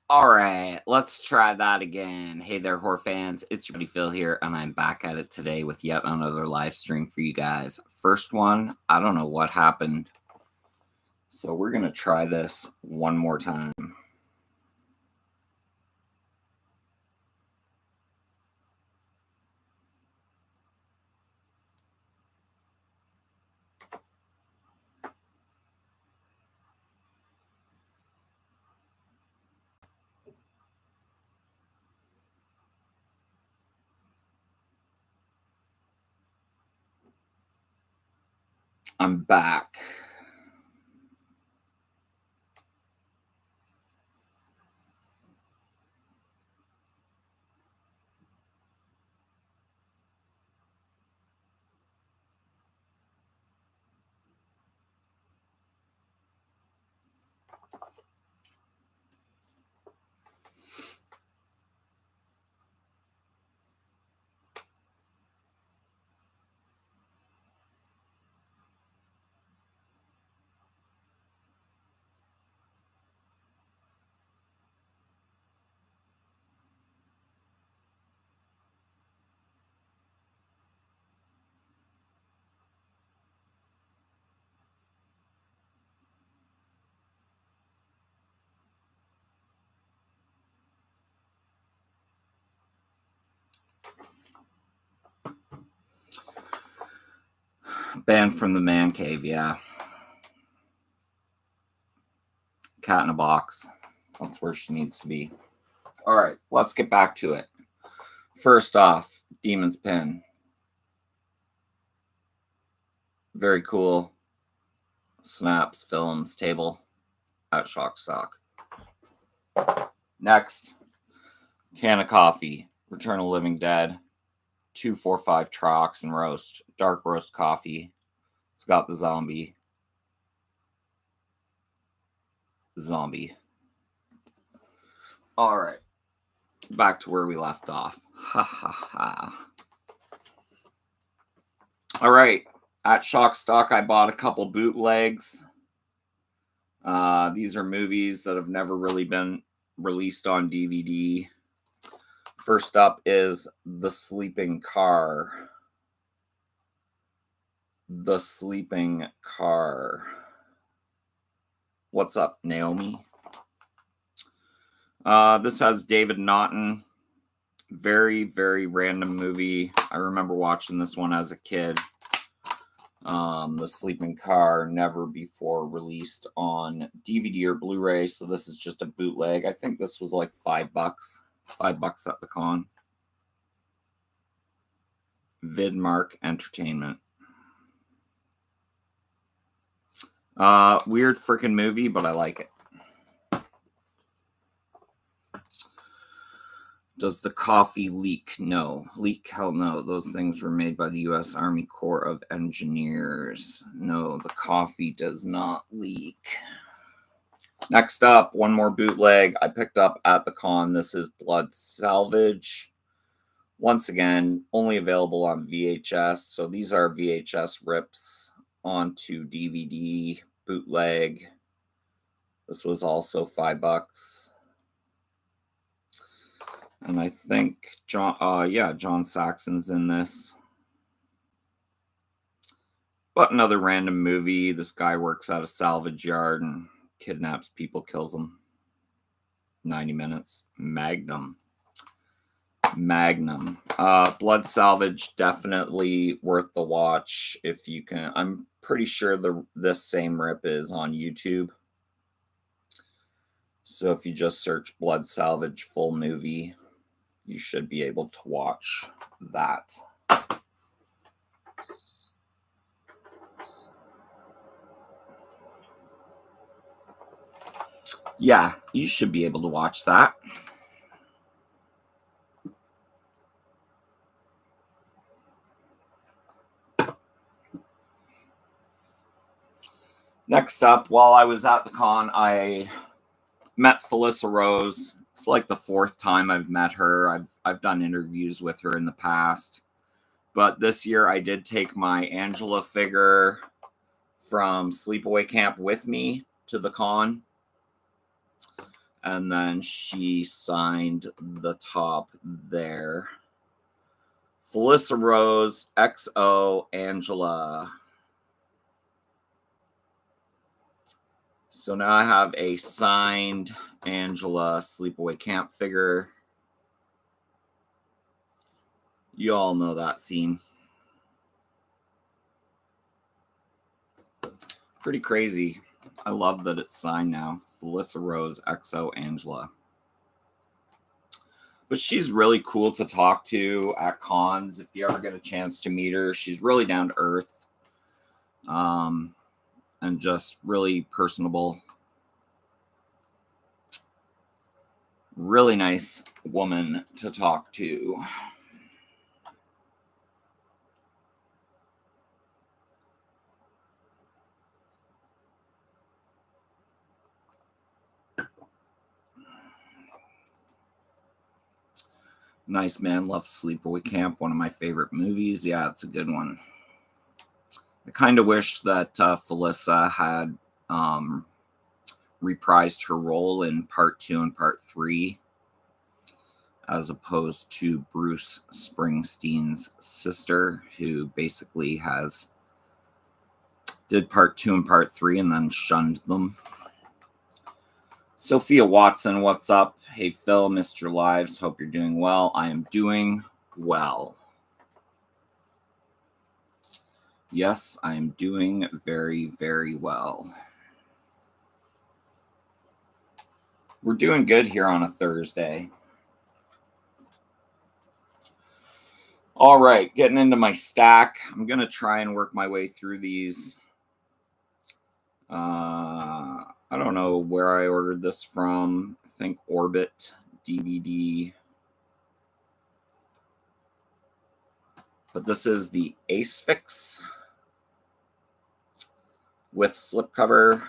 All right, let's try that again. Hey there, horror fans. It's your buddy Phil here, and I'm back at it today with yet another live stream for you guys. First one, I don't know what happened. So we're going to try this one more time. I'm back. Banned from the man cave, yeah. Cat in a box. That's where she needs to be. All right, let's get back to it. First off, Demon's Pen. Very cool. Snaps, films, table at Shock Stock. Next, can of coffee. Return of Living Dead. 245 Trox and roast. Dark roast coffee. It's got the zombie. All right. Back to where we left off. Ha ha ha. All right. At Shock Stock, I bought a couple bootlegs. These are movies that have never really been released on DVD. First up is The Sleeping Car. The Sleeping Car. What's up, Naomi? This has David Naughton. Very, very random movie. I remember watching this one as a kid. The Sleeping Car, never before released on DVD or Blu-ray, so this is just a bootleg. I think this was like $5. $5 at the con. Vidmark Entertainment. Weird freaking movie, but I like it. Does the coffee leak? No. Leak? Hell no. Those things were made by the U.S. Army Corps of Engineers. No, the coffee does not leak. Next up, one more bootleg I picked up at the con. This is Blood Salvage. Once again, only available on VHS. So these are VHS rips onto DVD bootleg. This was also $5. And I think John Saxon's in this. But another random movie. This guy works at a salvage yard and kidnaps people, kills them. 90 minutes. Magnum. Blood Salvage, definitely worth the watch if you can. I'm pretty sure this same rip is on YouTube. So if you just search Blood Salvage full movie, you should be able to watch that. Yeah, you should be able to watch that. Next up, while I was at the con, I met Felissa Rose. It's like the 4th time I've met her. I've done interviews with her in the past. But this year I did take my Angela figure from Sleepaway Camp with me to the con. And then she signed the top there. Felissa Rose, XO, Angela. So now I have a signed Angela Sleepaway Camp figure. You all know that scene. Pretty crazy. I love that it's signed now. Felissa Rose, XO, Angela. But she's really cool to talk to at cons if you ever get a chance to meet her. She's really down to earth. And just really personable. Really nice woman to talk to. Nice Man Loves Sleepaway Camp, one of my favorite movies. Yeah, it's a good one. I kind of wish that Felissa had reprised her role in part 2 and part 3, as opposed to Bruce Springsteen's sister, who basically did part 2 and part 3 and then shunned them. Sophia Watson, what's up? Hey, Phil, missed your lives. Hope you're doing well. I am doing well. Yes, I am doing very, very well. We're doing good here on a Thursday. All right, getting into my stack. I'm going to try and work my way through these. I don't know where I ordered this from. I think Orbit DVD. But this is the Ace Fix with slipcover.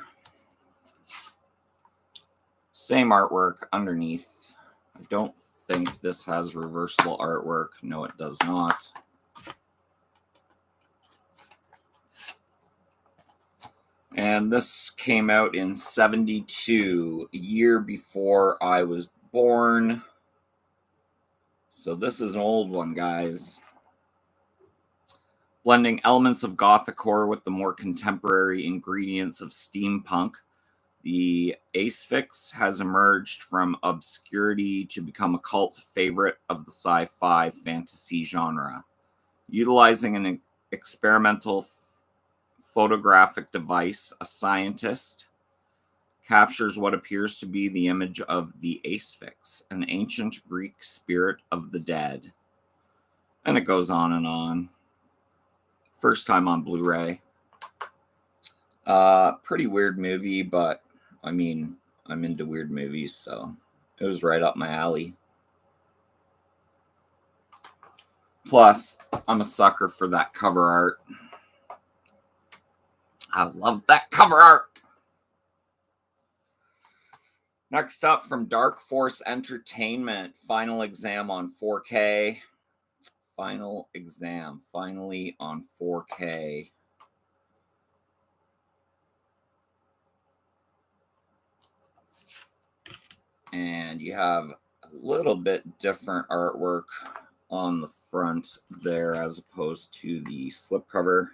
Same artwork underneath. I don't think this has reversible artwork. No, it does not. And this came out in 72, a year before I was born. So this is an old one, guys. Blending elements of Gothic-core with the more contemporary ingredients of steampunk, the Ace Fix has emerged from obscurity to become a cult favorite of the sci-fi fantasy genre. Utilizing an experimental photographic device, a scientist captures what appears to be the image of the Ace Fix, an ancient Greek spirit of the dead. And it goes on and on. First time on Blu-ray. Pretty weird movie, but I mean, I'm into weird movies, so it was right up my alley. Plus, I'm a sucker for that cover art. I love that cover art. Next up from Dark Force Entertainment, Final Exam on 4K. Final Exam, finally on 4K. And you have a little bit different artwork on the front there as opposed to the slipcover.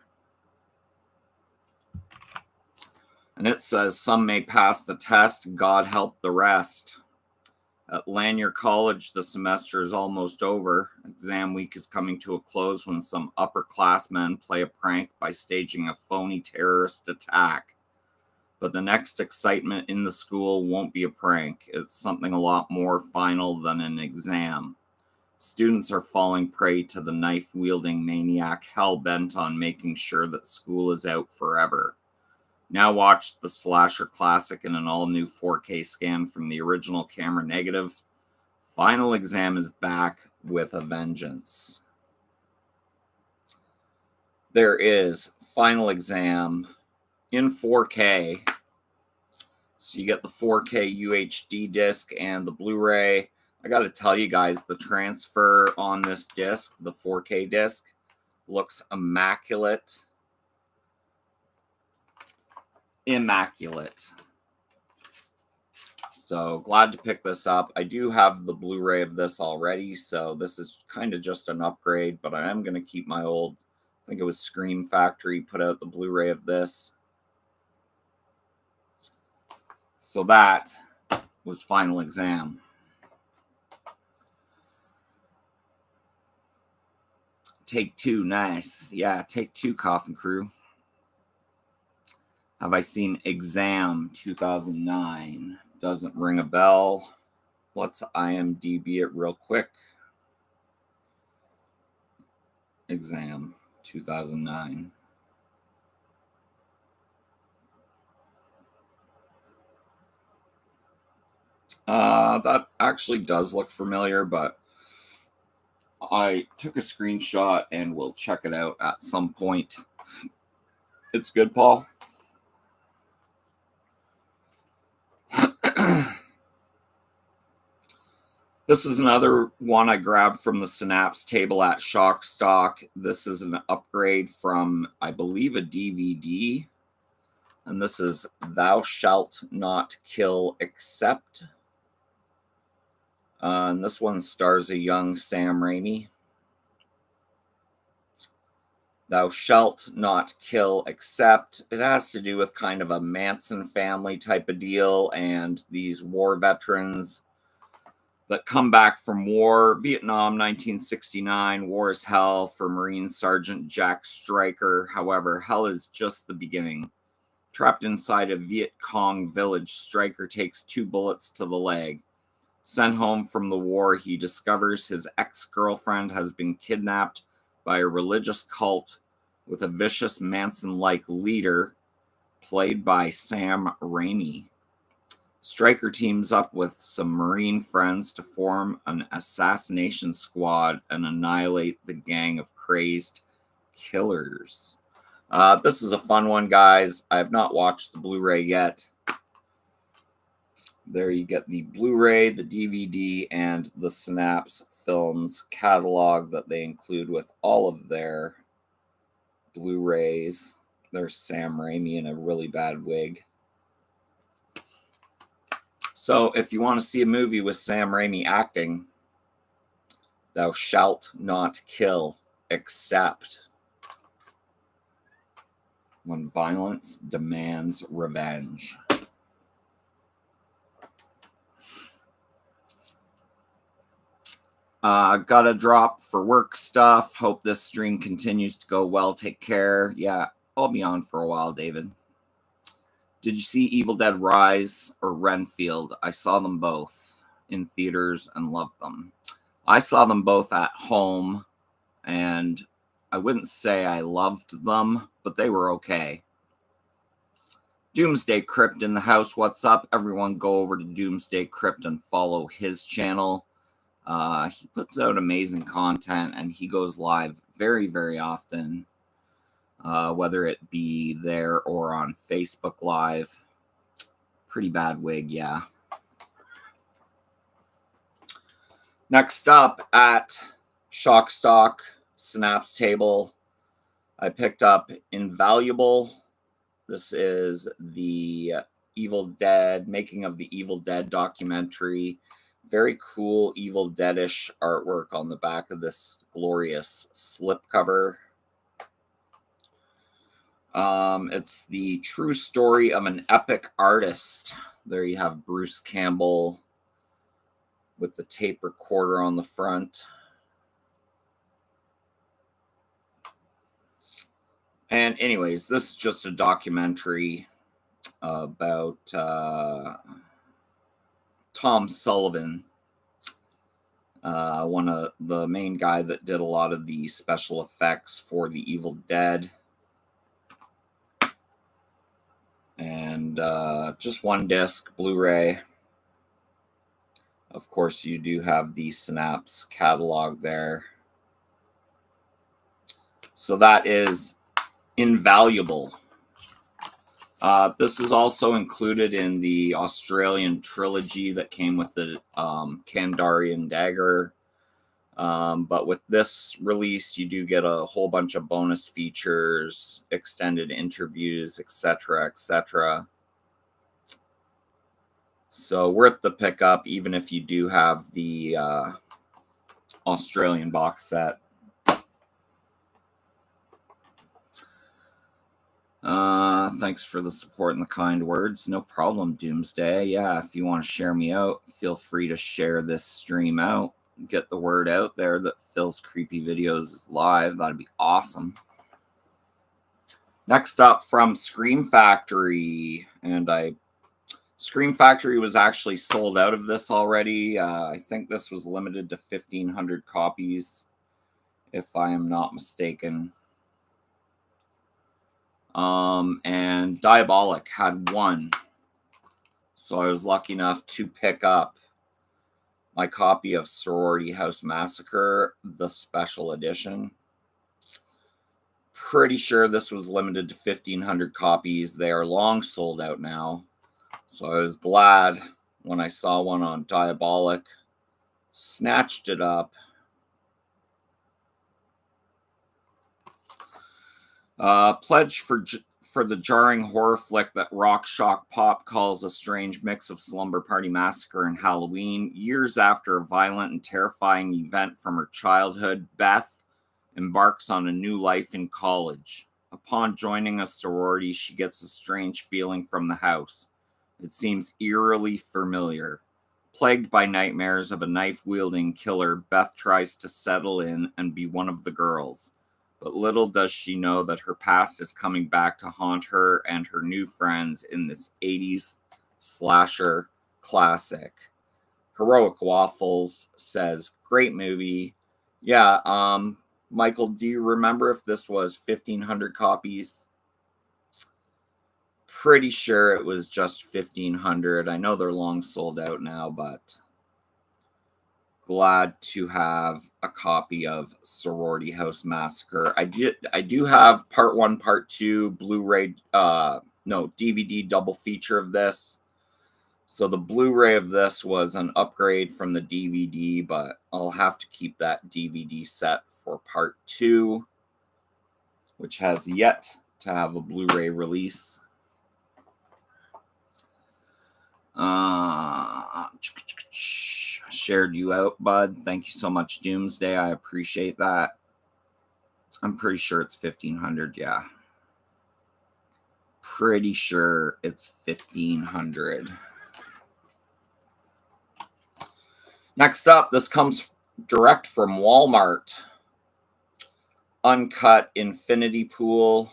And it says, some may pass the test, God help the rest. At Lanier College, the semester is almost over. Exam week is coming to a close when some upperclassmen play a prank by staging a phony terrorist attack. But the next excitement in the school won't be a prank. It's something a lot more final than an exam. Students are falling prey to the knife-wielding maniac hell-bent on making sure that school is out forever. Now watch the slasher classic in an all-new 4K scan from the original camera negative. Final Exam is back with a vengeance. There is Final Exam in 4K. So you get the 4K UHD disc and the Blu-ray. I got to tell you guys, the transfer on this disc, the 4K disc, looks immaculate. Immaculate. So glad to pick this up. I do have the Blu-ray of this already, so this is kind of just an upgrade, but I am going to keep my old, I think it was Scream Factory, put out the Blu-ray of this. So that was Final Exam. Take Two, nice. Yeah, Take Two, Coffin Crew. Have I seen Exam 2009? Doesn't ring a bell. Let's IMDb it real quick. Exam 2009. That actually does look familiar, but I took a screenshot and we'll check it out at some point. It's good, Paul. This is another one I grabbed from the Synapse table at Shock Stock. This is an upgrade from, I believe, a DVD. And this is Thou Shalt Not Kill Except. And this one stars a young Sam Raimi. Thou shalt not kill except. It has to do with kind of a Manson family type of deal and these war veterans that come back from war. Vietnam, 1969, war is hell for Marine Sergeant Jack Stryker. However, hell is just the beginning. Trapped inside a Viet Cong village, Stryker takes 2 bullets to the leg. Sent home from the war, he discovers his ex-girlfriend has been kidnapped by a religious cult with a vicious Manson-like leader played by Sam Raimi. Stryker teams up with some Marine friends to form an assassination squad and annihilate the gang of crazed killers. This is a fun one, guys. I have not watched the Blu-ray yet. There you get the Blu-ray, the DVD, and the Synapse Films catalog that they include with all of their Blu-rays. There's Sam Raimi in a really bad wig. So if you want to see a movie with Sam Raimi acting, Thou Shalt Not Kill Except When Violence Demands Revenge. Got a drop for work stuff. Hope this stream continues to go well. Take care. Yeah, I'll be on for a while, David. Did you see Evil Dead Rise or Renfield? I saw them both in theaters and loved them. I saw them both at home, and I wouldn't say I loved them, but they were okay. Doomsday Crypt in the house. What's up? Everyone go over to Doomsday Crypt and follow his channel. He puts out amazing content, and he goes live very, very often, whether it be there or on Facebook Live. Pretty bad wig, yeah. Next up at Shock Stock Synapse table, I picked up Invaluable. This is the Evil Dead, making of the Evil Dead documentary. Very cool Evil Dead-ish artwork on the back of this glorious slipcover. It's the true story of an epic artist. There you have Bruce Campbell with the tape recorder on the front. And anyways, this is just a documentary about Tom Sullivan, one of the main guy that did a lot of the special effects for the Evil Dead. And just one disc, Blu-ray. Of course, you do have the Synapse catalog there. So that is Invaluable. This is also included in the Australian trilogy that came with the Kandarian Dagger. But with this release, you do get a whole bunch of bonus features, extended interviews, etc., etc. So worth the pickup, even if you do have the Australian box set. Thanks for the support and the kind words. No problem, Doomsday. Yeah, if you want to share me out, feel free to share this stream out. Get the word out there that Phil's Creepy Videos is live. That'd be awesome. Next up from Scream Factory. And Scream Factory was actually sold out of this already. I think this was limited to 1,500 copies, if I am not mistaken. And Diabolic had one. So I was lucky enough to pick up my copy of Sorority House Massacre, the special edition. Pretty sure this was limited to 1,500 copies. They are long sold out now. So I was glad when I saw one on Diabolic, snatched it up. Pledge for the jarring horror flick that Rock Shock Pop calls a strange mix of Slumber Party Massacre and Halloween. Years after a violent and terrifying event from her childhood, Beth embarks on a new life in college. Upon joining a sorority, she gets a strange feeling from the house. It seems eerily familiar. Plagued by nightmares of a knife-wielding killer, Beth tries to settle in and be one of the girls. But little does she know that her past is coming back to haunt her and her new friends in this 80s slasher classic. Heroic Waffles says, great movie. Yeah, Michael, do you remember if this was 1,500 copies? Pretty sure it was just 1,500. I know they're long sold out now, but glad to have a copy of Sorority House Massacre. I do have part 1, part 2 Blu-ray, DVD double feature of this. So the Blu-ray of this was an upgrade from the DVD, but I'll have to keep that DVD set for part 2, which has yet to have a Blu-ray release. Shared you out, bud. Thank you so much, Doomsday. I appreciate that. I'm pretty sure it's 1,500. Yeah. Pretty sure it's 1,500. Next up, this comes direct from Walmart. Uncut Infinity Pool.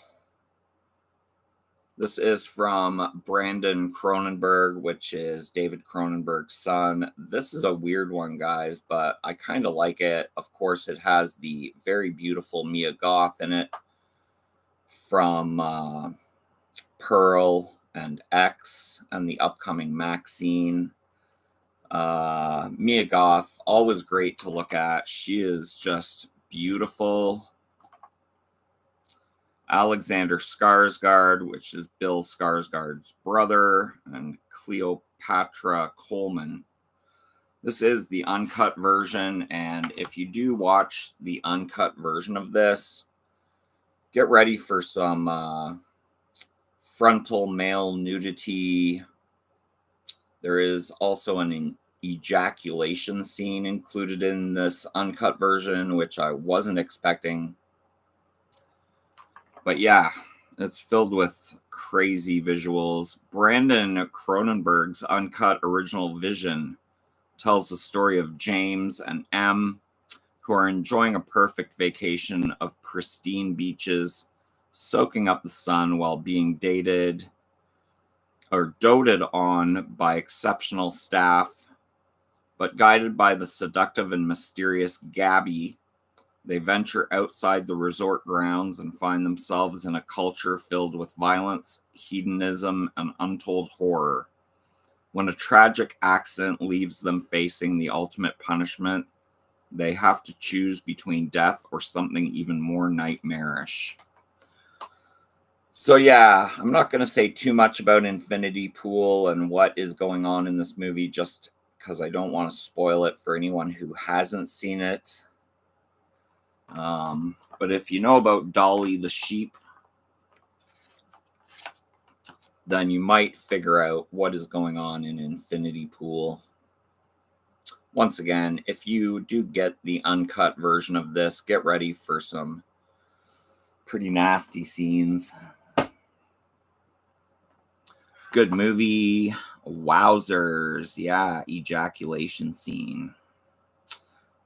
This is from Brandon Cronenberg, which is David Cronenberg's son. This is a weird one, guys, but I kind of like it. Of course, it has the very beautiful Mia Goth in it from Pearl and X and the upcoming Maxine. Mia Goth, always great to look at. She is just beautiful. Alexander Skarsgård, which is Bill Skarsgård's brother, and Cleopatra Coleman. This is the uncut version, and if you do watch the uncut version of this, get ready for some frontal male nudity. There is also an ejaculation scene included in this uncut version, which I wasn't expecting. But yeah, it's filled with crazy visuals. Brandon Cronenberg's uncut original Vision tells the story of James and M, who are enjoying a perfect vacation of pristine beaches, soaking up the sun while being doted on by exceptional staff. But guided by the seductive and mysterious Gabby, they venture outside the resort grounds and find themselves in a culture filled with violence, hedonism, and untold horror. When a tragic accident leaves them facing the ultimate punishment, they have to choose between death or something even more nightmarish. So yeah, I'm not going to say too much about Infinity Pool and what is going on in this movie, just because I don't want to spoil it for anyone who hasn't seen it. But if you know about Dolly the sheep, then you might figure out what is going on in Infinity Pool. Once again, if you do get the uncut version of this, get ready for some pretty nasty scenes. Good movie. Wowzers. Yeah, ejaculation scene.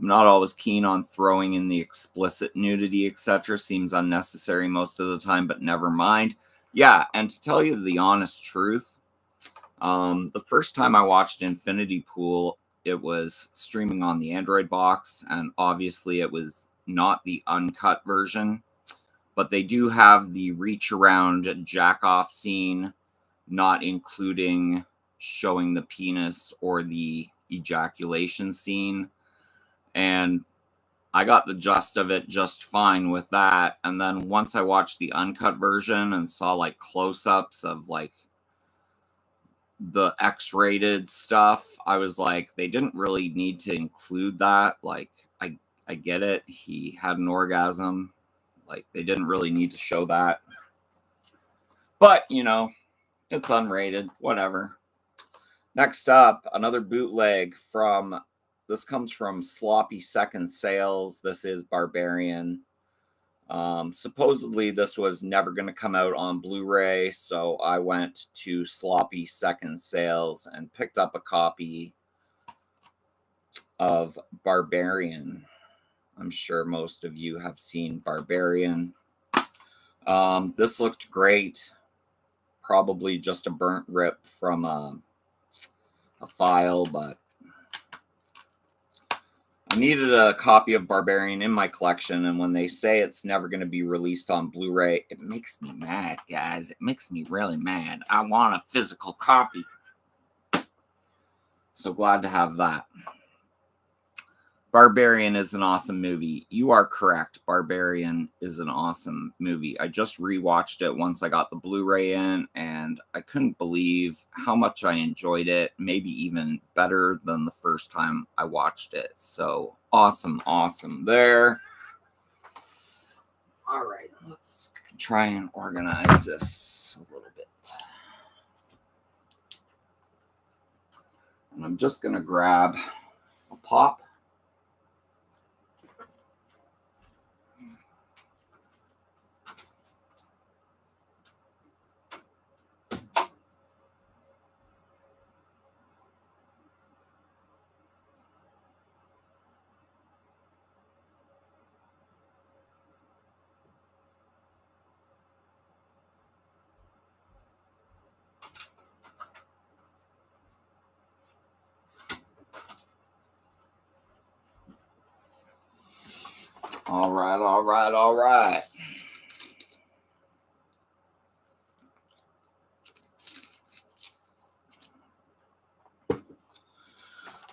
I'm not always keen on throwing in the explicit nudity, etc. Seems unnecessary most of the time, but never mind. Yeah, and to tell you the honest truth, the first time I watched Infinity Pool, it was streaming on the Android box, and obviously it was not the uncut version, but they do have the reach around jack off scene, not including showing the penis or the ejaculation scene. And I got the gist of it just fine with that. And then once I watched the uncut version and saw like close-ups of like the X-rated stuff, I was like, they didn't really need to include that. Like, I get it. He had an orgasm. Like, they didn't really need to show that. But, you know, it's unrated. Whatever. Next up, another bootleg from... This comes from Sloppy Second Sales. This is Barbarian. Supposedly, this was never going to come out on Blu-ray, so I went to Sloppy Second Sales and picked up a copy of Barbarian. I'm sure most of you have seen Barbarian. This looked great. Probably just a burnt rip from a file, but I needed a copy of Barbarian in my collection, and when they say it's never going to be released on Blu-ray, it makes me mad, guys. It makes me really mad. I want a physical copy. So glad to have that. Barbarian is an awesome movie. You are correct. Barbarian is an awesome movie. I just rewatched it once I got the Blu-ray in, and I couldn't believe how much I enjoyed it. Maybe even better than the first time I watched it. So awesome, awesome there. All right, let's try and organize this a little bit. And I'm just going to grab a pop. All right, all right, all right.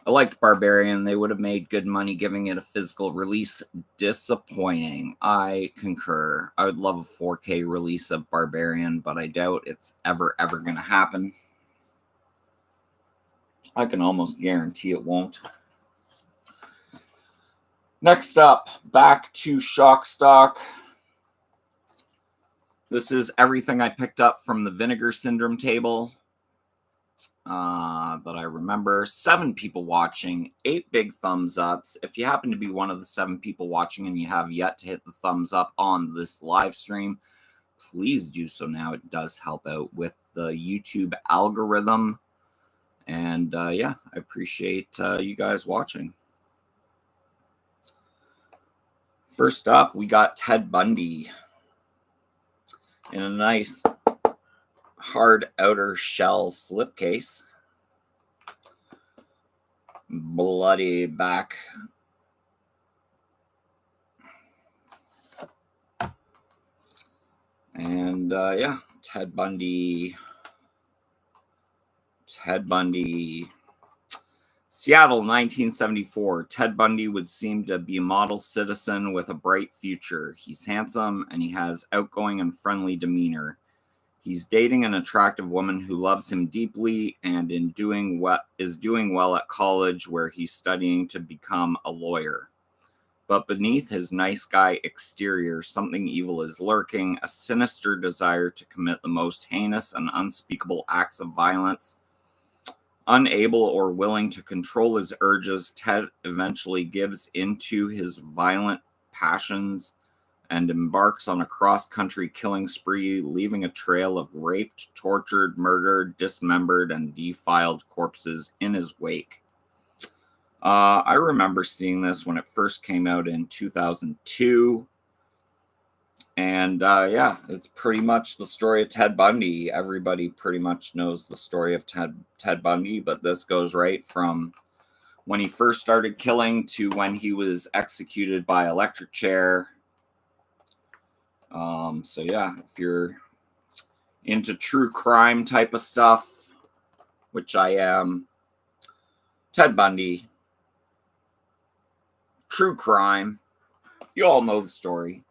I liked Barbarian. They would have made good money giving it a physical release. Disappointing. I concur. I would love a 4K release of Barbarian, but I doubt it's ever going to happen. I can almost guarantee it won't. Next up, back to Shock Stock. This is everything I picked up from the Vinegar Syndrome table that I remember. 7 people watching, 8 big thumbs ups. If you happen to be one of the 7 people watching and you have yet to hit the thumbs up on this live stream, please do so now. It does help out with the YouTube algorithm. And yeah, I appreciate you guys watching. First up, we got Ted Bundy in a nice hard outer shell slipcase. Bloody back. And yeah, Ted Bundy. Seattle, 1974. Ted Bundy would seem to be a model citizen with a bright future. He's handsome and he has outgoing and friendly demeanor. He's dating an attractive woman who loves him deeply and is doing well at college where he's studying to become a lawyer. But beneath his nice guy exterior, something evil is lurking, a sinister desire to commit the most heinous and unspeakable acts of violence. Unable or willing to control his urges, Ted eventually gives into his violent passions and embarks on a cross-country killing spree, leaving a trail of raped, tortured, murdered, dismembered, and defiled corpses in his wake. I remember seeing this when it first came out in 2002. And yeah, it's pretty much the story of Ted Bundy. Everybody pretty much knows the story of Ted Bundy, but this goes right from when he first started killing to when he was executed by electric chair. So yeah, if you're into true crime type of stuff, which I am, Ted Bundy, true crime, you all know the story.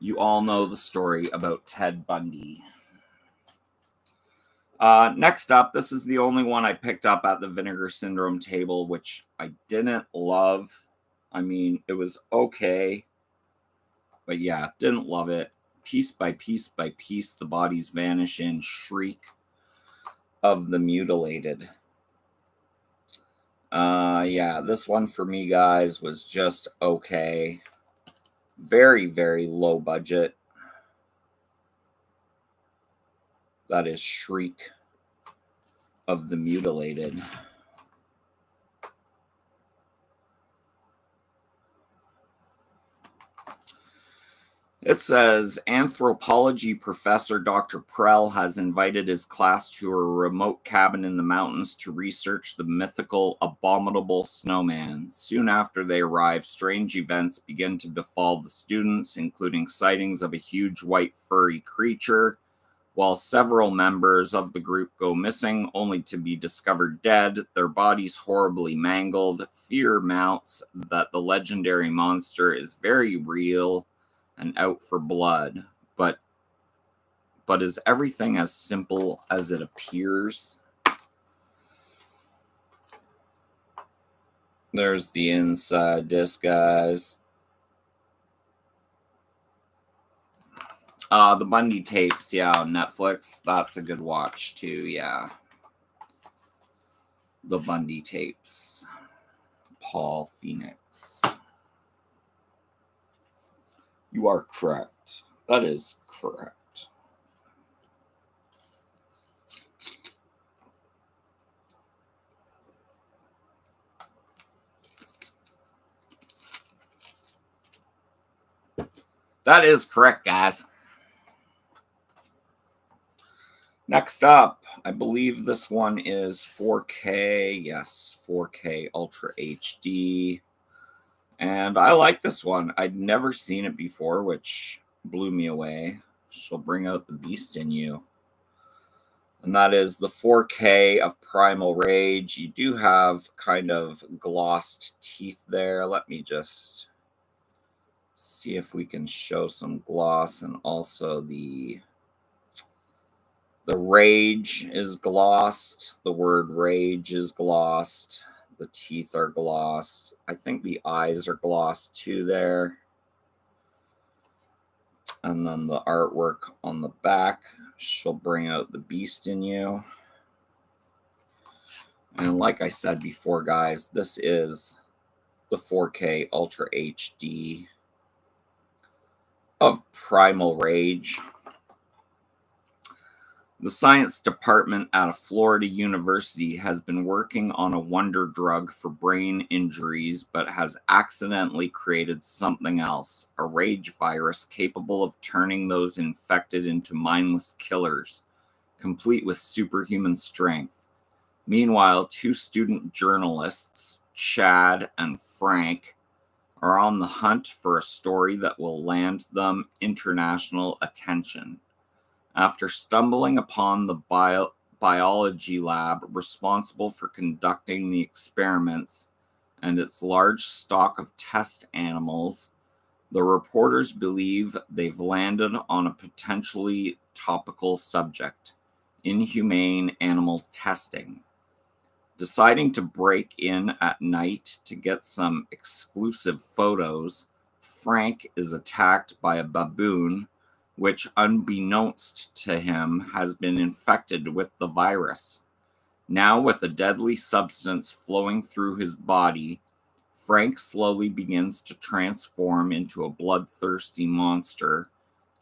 You all know the story about Ted Bundy. Next up, this is the only one I picked up at the Vinegar Syndrome table, which I didn't love. I mean, it was okay, but yeah, didn't love it. Piece by piece by piece, the bodies vanish in Shriek of the Mutilated. Yeah, this one for me, guys, was just okay. Very, very low budget. That is Shriek of the Mutilated. It says, anthropology professor Dr. Prell has invited his class to a remote cabin in the mountains to research the mythical, abominable snowman. Soon after they arrive, strange events begin to befall the students, including sightings of a huge white furry creature, while several members of the group go missing, only to be discovered dead, their bodies horribly mangled. Fear mounts that the legendary monster is very real and out for blood, but is everything as simple as it appears? There's the inside disc, guys. The Bundy tapes, yeah, on Netflix. That's a good watch too, yeah. The Bundy tapes. Paul Phoenix. You are correct. That is correct. That is correct, guys. Next up, I believe this one is 4K. Yes, 4K Ultra HD. And I like this one. I'd never seen it before, which blew me away. She'll bring out the beast in you. And that is the 4K of Primal Rage. You do have kind of glossed teeth there. Let me just see if we can show some gloss, and also the rage is glossed. The word rage is glossed. The teeth are glossed. I think the eyes are glossed too there. And then the artwork on the back, she'll bring out the beast in you. And like I said before, guys, this is the 4K Ultra HD of Primal Rage. The science department at a Florida university has been working on a wonder drug for brain injuries, but has accidentally created something else, a rage virus capable of turning those infected into mindless killers, complete with superhuman strength. Meanwhile, two student journalists, Chad and Frank, are on the hunt for a story that will land them international attention. After stumbling upon the biology lab responsible for conducting the experiments and its large stock of test animals, the reporters believe they've landed on a potentially topical subject: inhumane animal testing. Deciding to break in at night to get some exclusive photos, Frank is attacked by a baboon, which, unbeknownst to him, has been infected with the virus. Now, with a deadly substance flowing through his body, Frank slowly begins to transform into a bloodthirsty monster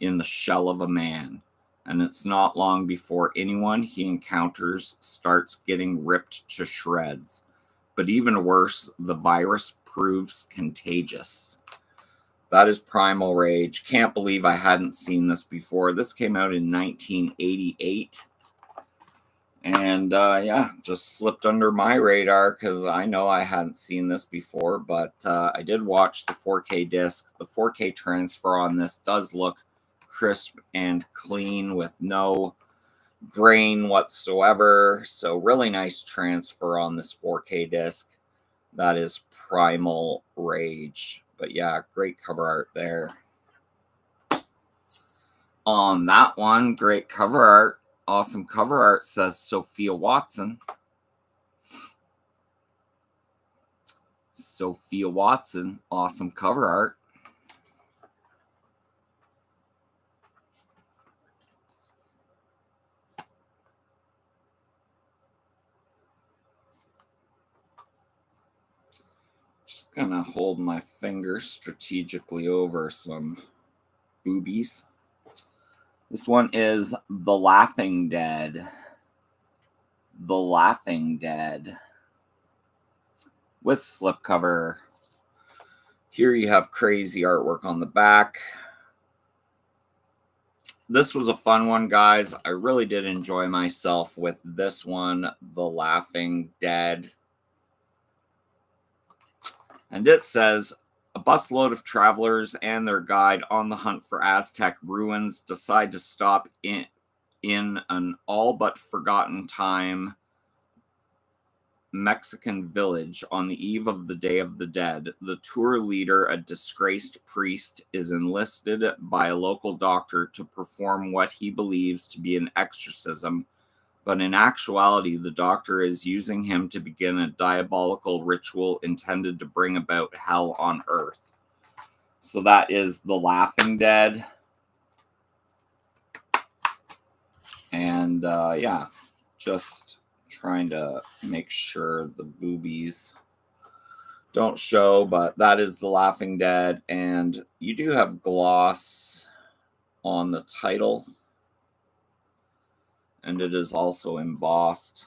in the shell of a man. And it's not long before anyone he encounters starts getting ripped to shreds. But even worse, the virus proves contagious. That is Primal Rage. Can't believe I hadn't seen this before. This came out in 1988. And yeah, just slipped under my radar because I know I hadn't seen this before, but I did watch the 4K disc. The 4K transfer on this does look crisp and clean with no grain whatsoever. So really nice transfer on this 4K disc. That is Primal Rage. But yeah, great cover art there. On that one, great cover art. Awesome cover art, says Sophia Watson. Sophia Watson, awesome cover art. Just gonna hold my finger strategically over some boobies. This one is The Laughing Dead. The Laughing Dead. With slipcover. Here you have crazy artwork on the back. This was a fun one, guys. I really did enjoy myself with this one, The Laughing Dead. And it says, a busload of travelers and their guide on the hunt for Aztec ruins decide to stop in an all but forgotten time Mexican village on the eve of the Day of the Dead. The tour leader, a disgraced priest, is enlisted by a local doctor to perform what he believes to be an exorcism, but in actuality, the doctor is using him to begin a diabolical ritual intended to bring about hell on earth. So that is The Laughing Dead. And yeah, just trying to make sure the boobies don't show, but that is The Laughing Dead. And you do have gloss on the title, and it is also embossed,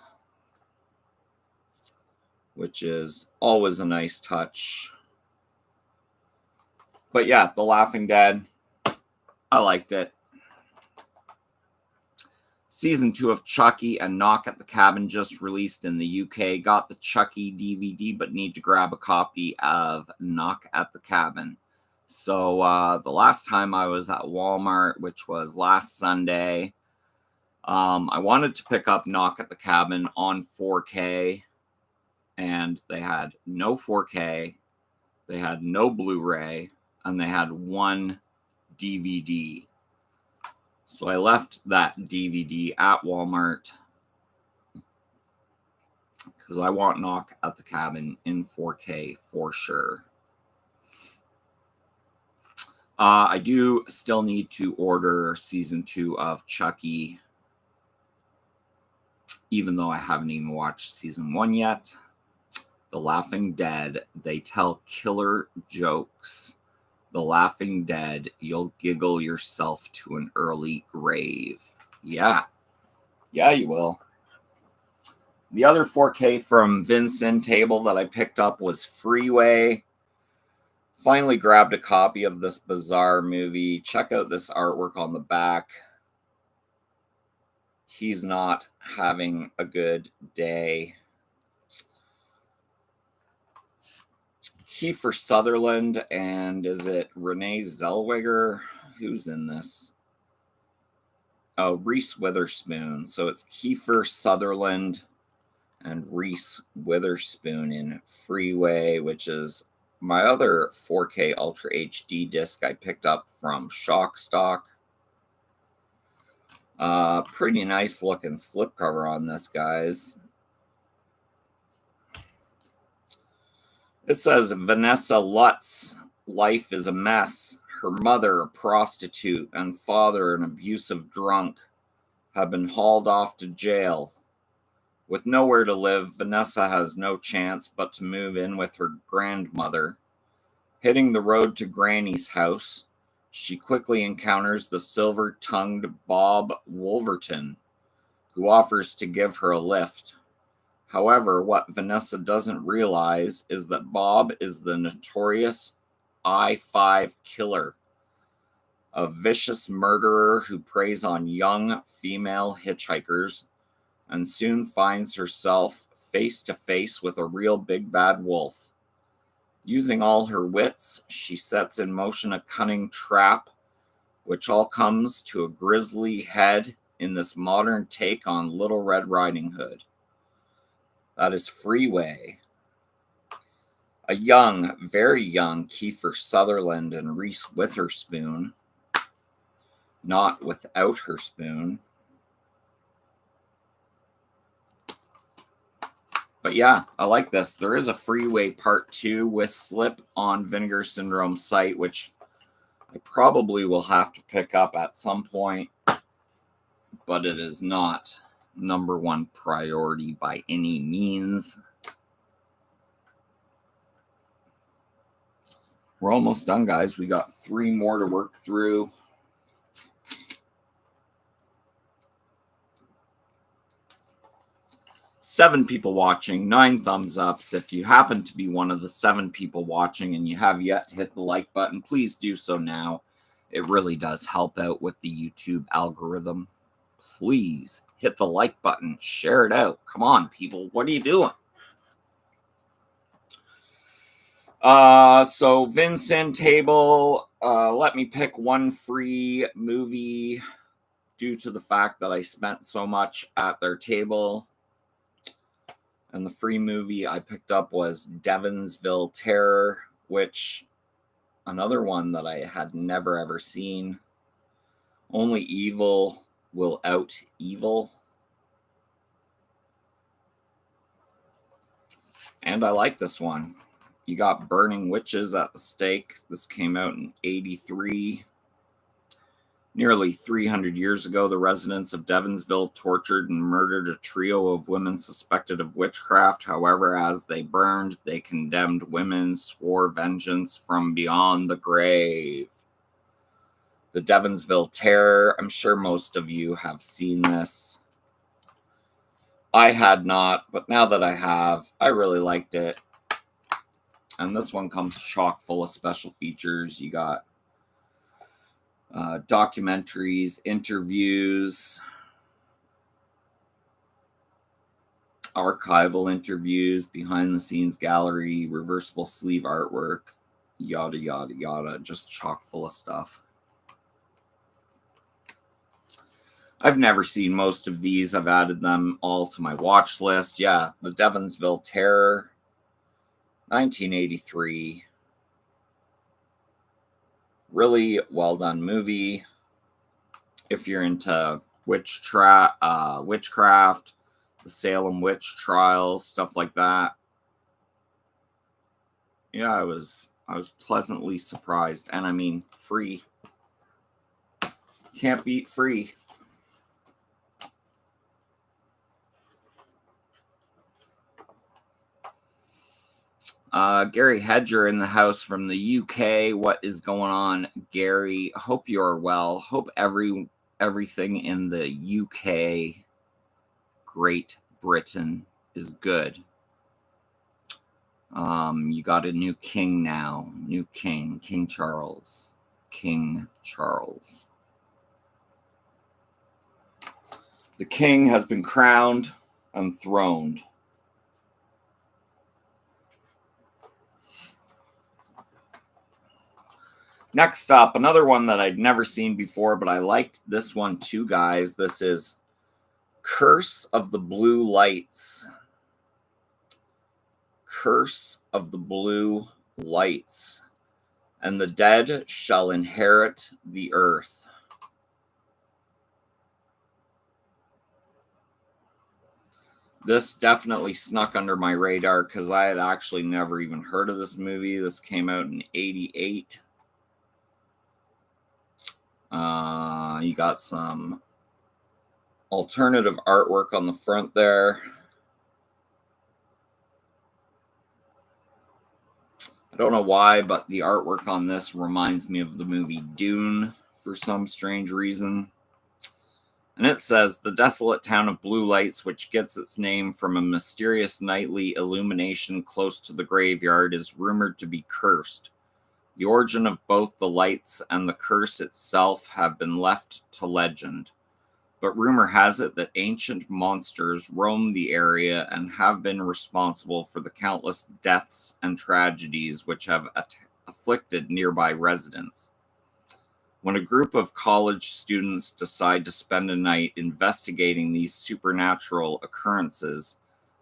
which is always a nice touch. But yeah, The Laughing Dead, I liked it. Season 2 of Chucky and Knock at the Cabin just released in the UK. Got the Chucky DVD, but need to grab a copy of Knock at the Cabin. So the last time I was at Walmart, which was last Sunday, I wanted to pick up Knock at the Cabin on 4K, and they had no 4K, they had no Blu-ray, and they had one DVD. So I left that DVD at Walmart because I want Knock at the Cabin in 4K for sure. I do still need to order season 2 of Chucky, even though I haven't even watched season 1 yet. The Laughing Dead, they tell killer jokes. The Laughing Dead, you'll giggle yourself to an early grave. Yeah. Yeah, you will. The other 4K from Vincent Table that I picked up was Freeway. Finally grabbed a copy of this bizarre movie. Check out this artwork on the back. He's not having a good day. Kiefer Sutherland, and is it Renee Zellweger? Who's in this? Oh, Reese Witherspoon. So it's Kiefer Sutherland and Reese Witherspoon in Freeway, which is my other 4K Ultra HD disc I picked up from Shockstock. Pretty nice looking slipcover on this, guys. It says Vanessa Lutz's life is a mess. Her mother, a prostitute, and father, an abusive drunk, have been hauled off to jail. With nowhere to live, Vanessa has no chance but to move in with her grandmother. Hitting the road to Granny's house, she quickly encounters the silver-tongued Bob Wolverton, who offers to give her a lift. However, what Vanessa doesn't realize is that Bob is the notorious I-5 killer, a vicious murderer who preys on young female hitchhikers and soon finds herself face to face with a real big bad wolf. Using all her wits, she sets in motion a cunning trap, which all comes to a grisly head in this modern take on Little Red Riding Hood. That is Freeway. A young, very young Kiefer Sutherland and Reese Witherspoon, not without her spoon. But yeah, I like this. There is a Freeway Part 2 with Slip on Vinegar Syndrome site, which I probably will have to pick up at some point, but it is not number one priority by any means. We're almost done, guys. We got 3 more to work through. Seven people watching, 9 thumbs ups. If you happen to be one of the 7 people watching and you have yet to hit the like button, please do so now. It really does help out with the YouTube algorithm. Please hit the like button, share it out. Come on, people, what are you doing? So Vincent table, let me pick one free movie due to the fact that I spent so much at their table. And the free movie I picked up was Devonsville Terror, which another one that I had never ever seen. Only evil will out evil. And I like this one. You got Burning Witches at the Stake. This came out in '83. Nearly 300 years ago, the residents of Devonsville tortured and murdered a trio of women suspected of witchcraft. However, as they burned, they condemned women, swore vengeance from beyond the grave. The Devonsville Terror. I'm sure most of you have seen this. I had not, but now that I have, I really liked it. And this one comes chock full of special features. You got documentaries, interviews, archival interviews, behind the scenes gallery, reversible sleeve artwork, yada, yada, yada. Just chock full of stuff. I've never seen most of these. I've added them all to my watch list. Yeah, the Devonsville Terror, 1983. Really well done movie. If you're into witchcraft, the Salem witch trials, stuff like that. Yeah, I was pleasantly surprised. And I mean, free. Can't beat free. Gary Hedger in the house from the UK. What is going on, Gary? Hope you're well. Hope everything in the UK, Great Britain, is good. You got a new king now. New king. King Charles. King Charles. The king has been crowned and throned. Next up, another one that I'd never seen before, but I liked this one too, guys. This is Curse of the Blue Lights. Curse of the Blue Lights. And the dead shall inherit the earth. This definitely snuck under my radar because I had actually never even heard of this movie. This came out in '88. You got some alternative artwork on the front there. I don't know why, but the artwork on this reminds me of the movie Dune for some strange reason. And it says, the desolate town of Blue Lights, which gets its name from a mysterious nightly illumination close to the graveyard, is rumored to be cursed. The origin of both the lights and the curse itself have been left to legend. But rumor has it that ancient monsters roam the area and have been responsible for the countless deaths and tragedies which have afflicted nearby residents. When a group of college students decide to spend a night investigating these supernatural occurrences,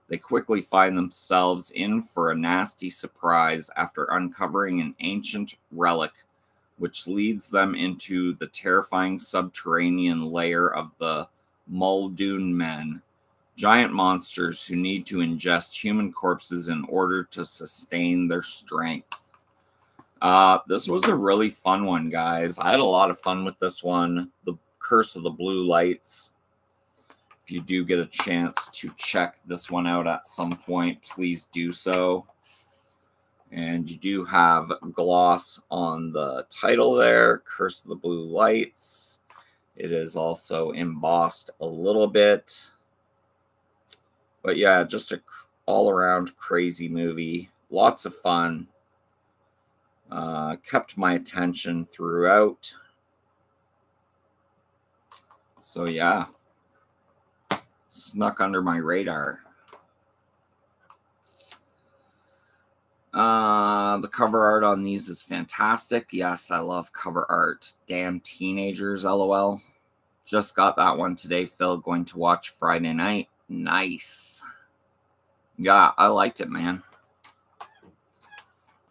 they quickly find themselves in for a nasty surprise after uncovering an ancient relic which leads them into the terrifying subterranean lair of the Muldoon Men, giant monsters who need to ingest human corpses in order to sustain their strength. This was a really fun one, guys. I had a lot of fun with this one. The Curse of the Blue Lights. If you do get a chance to check this one out at some point, please do so. And you do have gloss on the title there, Curse of the Blue Lights. It is also embossed a little bit. But yeah, just a all-around crazy movie. Lots of fun. Kept my attention throughout. So yeah, snuck under my radar. The cover art on these is fantastic. Yes, I love cover art. Damn teenagers, lol. Just got that one today, Phil. Going to watch Friday night. Nice. Yeah, I liked it, man.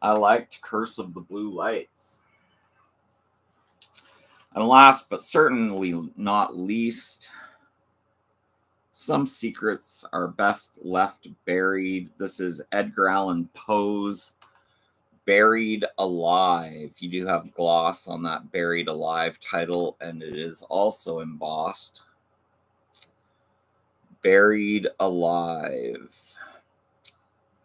I liked Curse of the Blue Lights. And last but certainly not least, some secrets are best left buried. This is Edgar Allan Poe's Buried Alive. You do have gloss on that Buried Alive title, and it is also embossed. Buried Alive.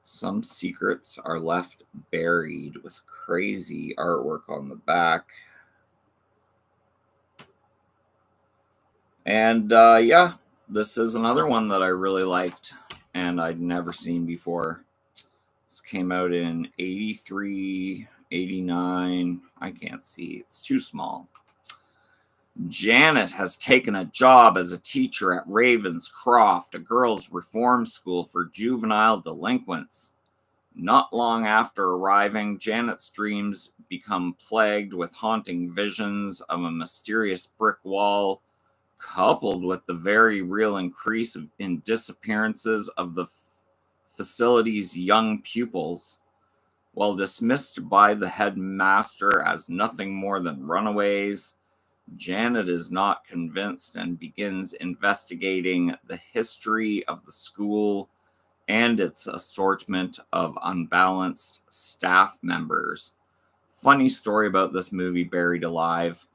Some secrets are left buried, with crazy artwork on the back. And yeah, this is another one that I really liked and I'd never seen before. This came out in 83, 89. I can't see. It's too small. Janet has taken a job as a teacher at Ravenscroft, a girls' reform school for juvenile delinquents. Not long after arriving, Janet's dreams become plagued with haunting visions of a mysterious brick wall, coupled with the very real increase in disappearances of the facility's young pupils. While dismissed by the headmaster as nothing more than runaways, Janet is not convinced and begins investigating the history of the school and its assortment of unbalanced staff members. Funny story about this movie, Buried Alive.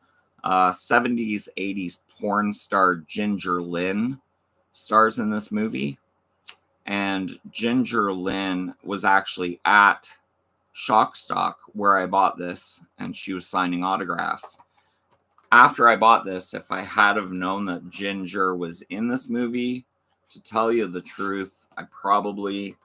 70s, 80s porn star Ginger Lynn stars in this movie. And Ginger Lynn was actually at Shockstock where I bought this, and she was signing autographs. After I bought this, if I had have known that Ginger was in this movie, to tell you the truth, I probably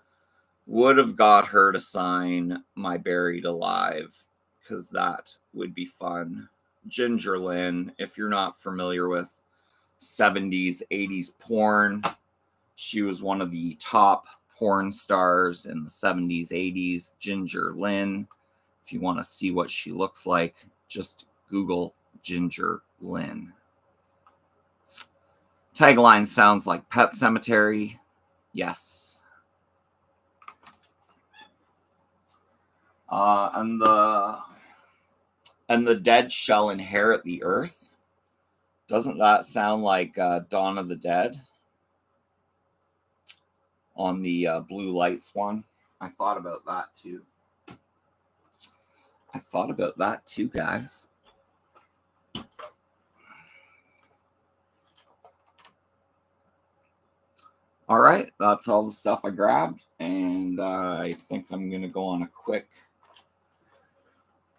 would have got her to sign my Buried Alive, because that would be fun. Ginger Lynn, if you're not familiar with 70s, 80s porn, she was one of the top porn stars in the 70s, 80s. Ginger Lynn. If you want to see what she looks like, just Google Ginger Lynn. Tagline sounds like Pet Cemetery. Yes. And the dead shall inherit the earth. Doesn't that sound like Dawn of the Dead? on the blue lights one. I thought about that too. Guys. All right, that's all the stuff I grabbed, and I think I'm going to go on a quick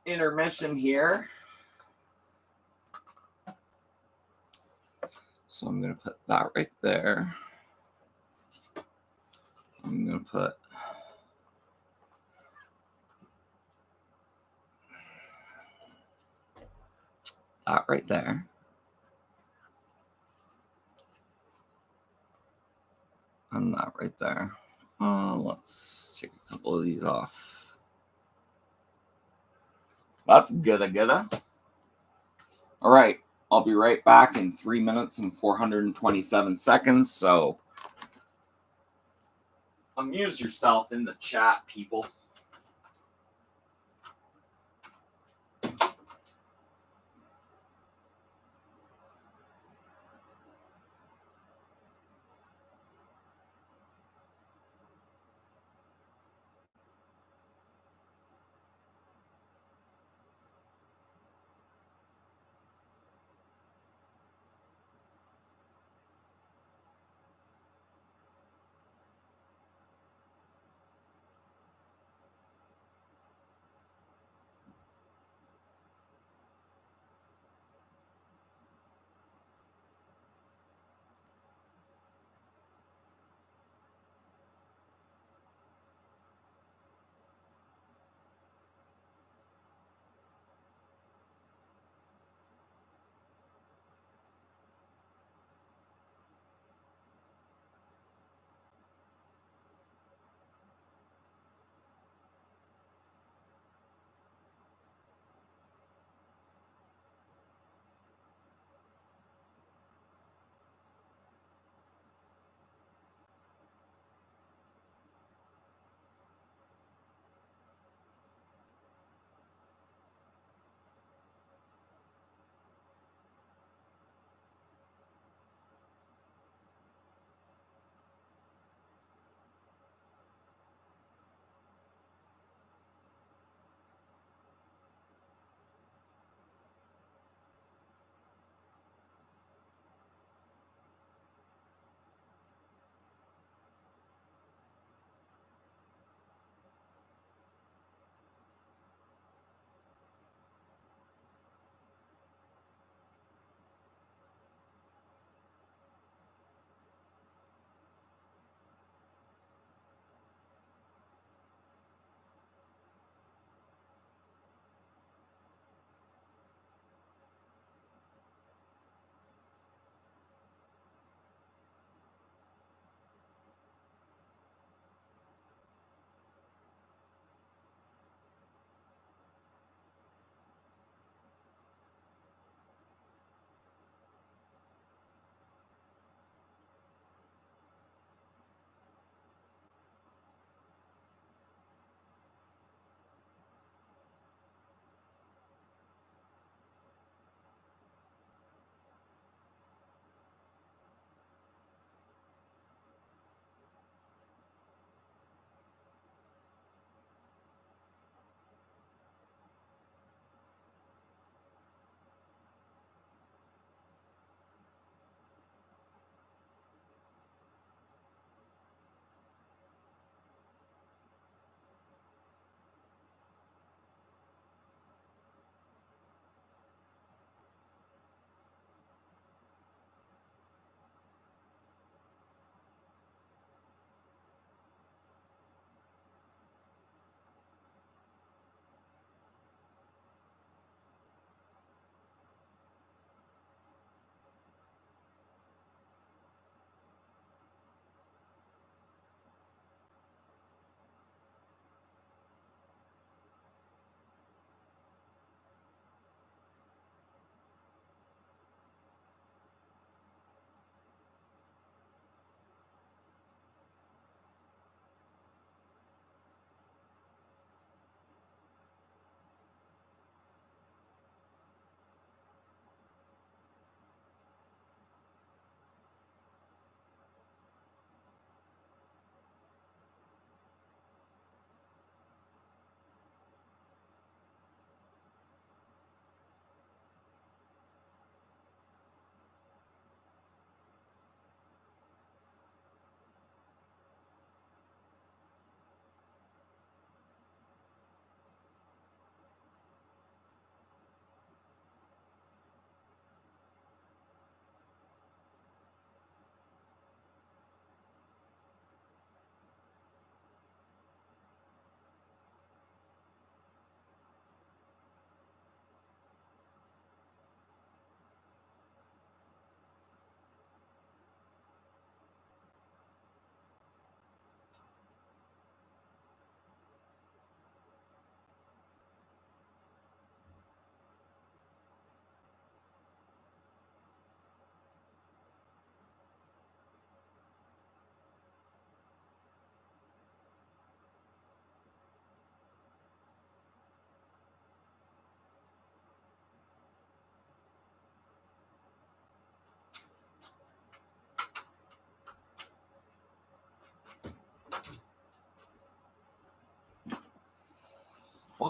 intermission here. So I'm going to put that right there. I'm going to put that right there. And that right there. Let's take a couple of these off. That's good. All right, I'll be right back in 3 minutes and 427 seconds. So amuse yourself in the chat, people.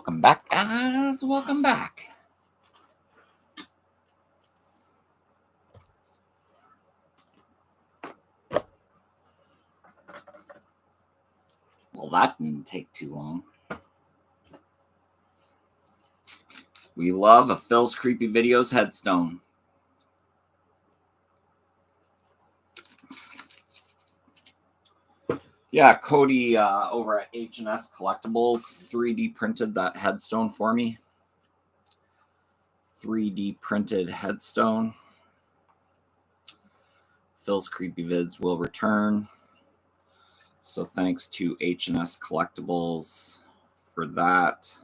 Welcome back, guys. Welcome back. Well, that didn't take too long. We love a Phil's Creepy Videos headstone. Yeah, Cody over at H&S Collectibles 3D printed that headstone for me. 3D printed headstone. Phil's Creepy Vids will return. So thanks to H&S Collectibles for that.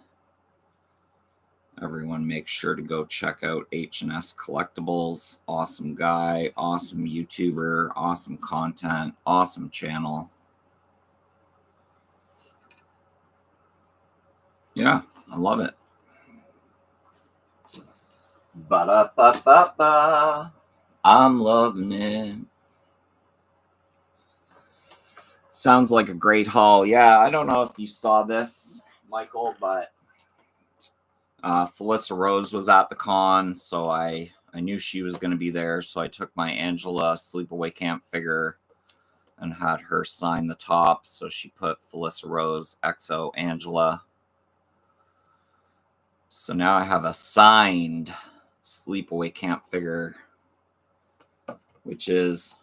Everyone make sure to go check out H&S Collectibles. Awesome guy, awesome YouTuber, awesome content, awesome channel. Yeah, I love it. Ba-da-ba-ba-ba. I'm loving it. Sounds like a great haul. Yeah, I don't know if you saw this, Michael, but Felissa Rose was at the con, so I knew she was going to be there, so I took my Angela Sleepaway Camp figure and had her sign the top. So she put Felissa Rose, XO, Angela. So now I have a signed Sleepaway Camp figure, which is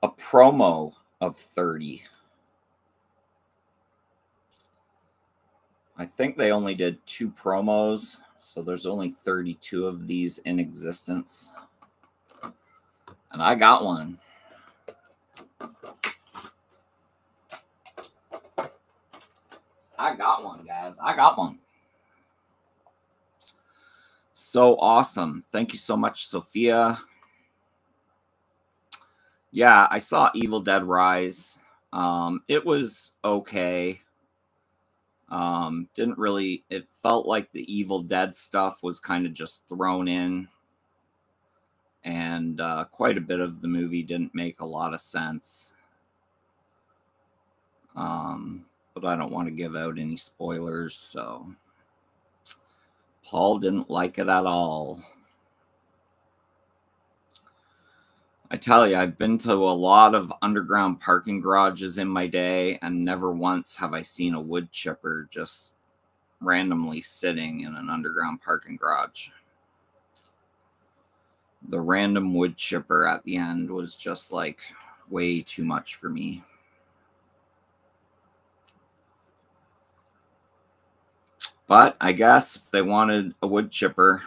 a promo of 30. I think they only did 2 promos, so there's only 32 of these in existence. And I got one. I got one, guys. I got one. So awesome. Thank you so much, Sophia. Yeah, I saw Evil Dead Rise. It was okay. Didn't really, it felt like the Evil Dead stuff was kind of just thrown in. And quite a bit of the movie didn't make a lot of sense. But I don't want to give out any spoilers, so Paul didn't like it at all. I tell you, I've been to a lot of underground parking garages in my day, and never once have I seen a wood chipper just randomly sitting in an underground parking garage. The random wood chipper at the end was just like way too much for me. But I guess if they wanted a wood chipper,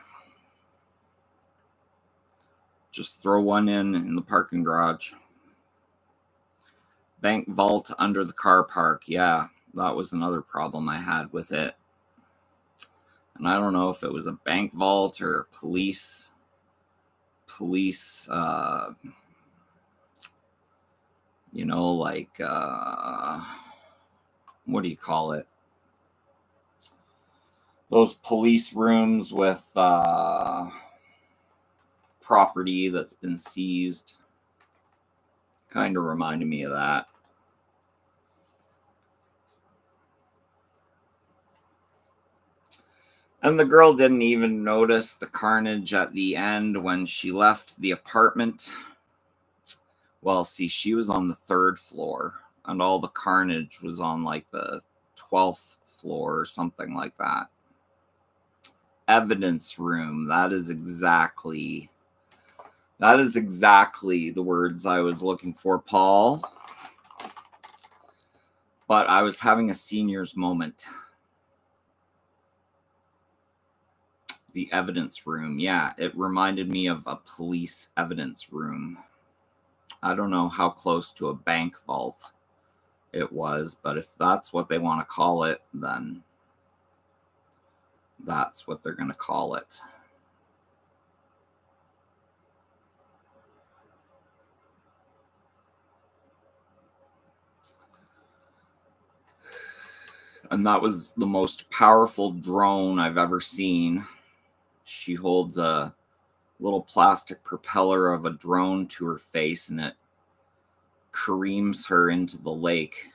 just throw one in the parking garage. Bank vault under the car park. Yeah, that was another problem I had with it. And I don't know if it was a bank vault or police, you know, like, what do you call it? Those police rooms with property that's been seized. Kind of reminded me of that. And the girl didn't even notice the carnage at the end when she left the apartment. Well, see, she was on the 3rd floor, and all the carnage was on like the 12th floor or something like that. Evidence room. That is exactly the words I was looking for, Paul. But I was having a senior's moment. The evidence room. Yeah, it reminded me of a police evidence room. I don't know how close to a bank vault it was, but if that's what they want to call it, then that's what they're going to call it. And that was the most powerful drone I've ever seen. She holds a little plastic propeller of a drone to her face, and it careens her into the lake.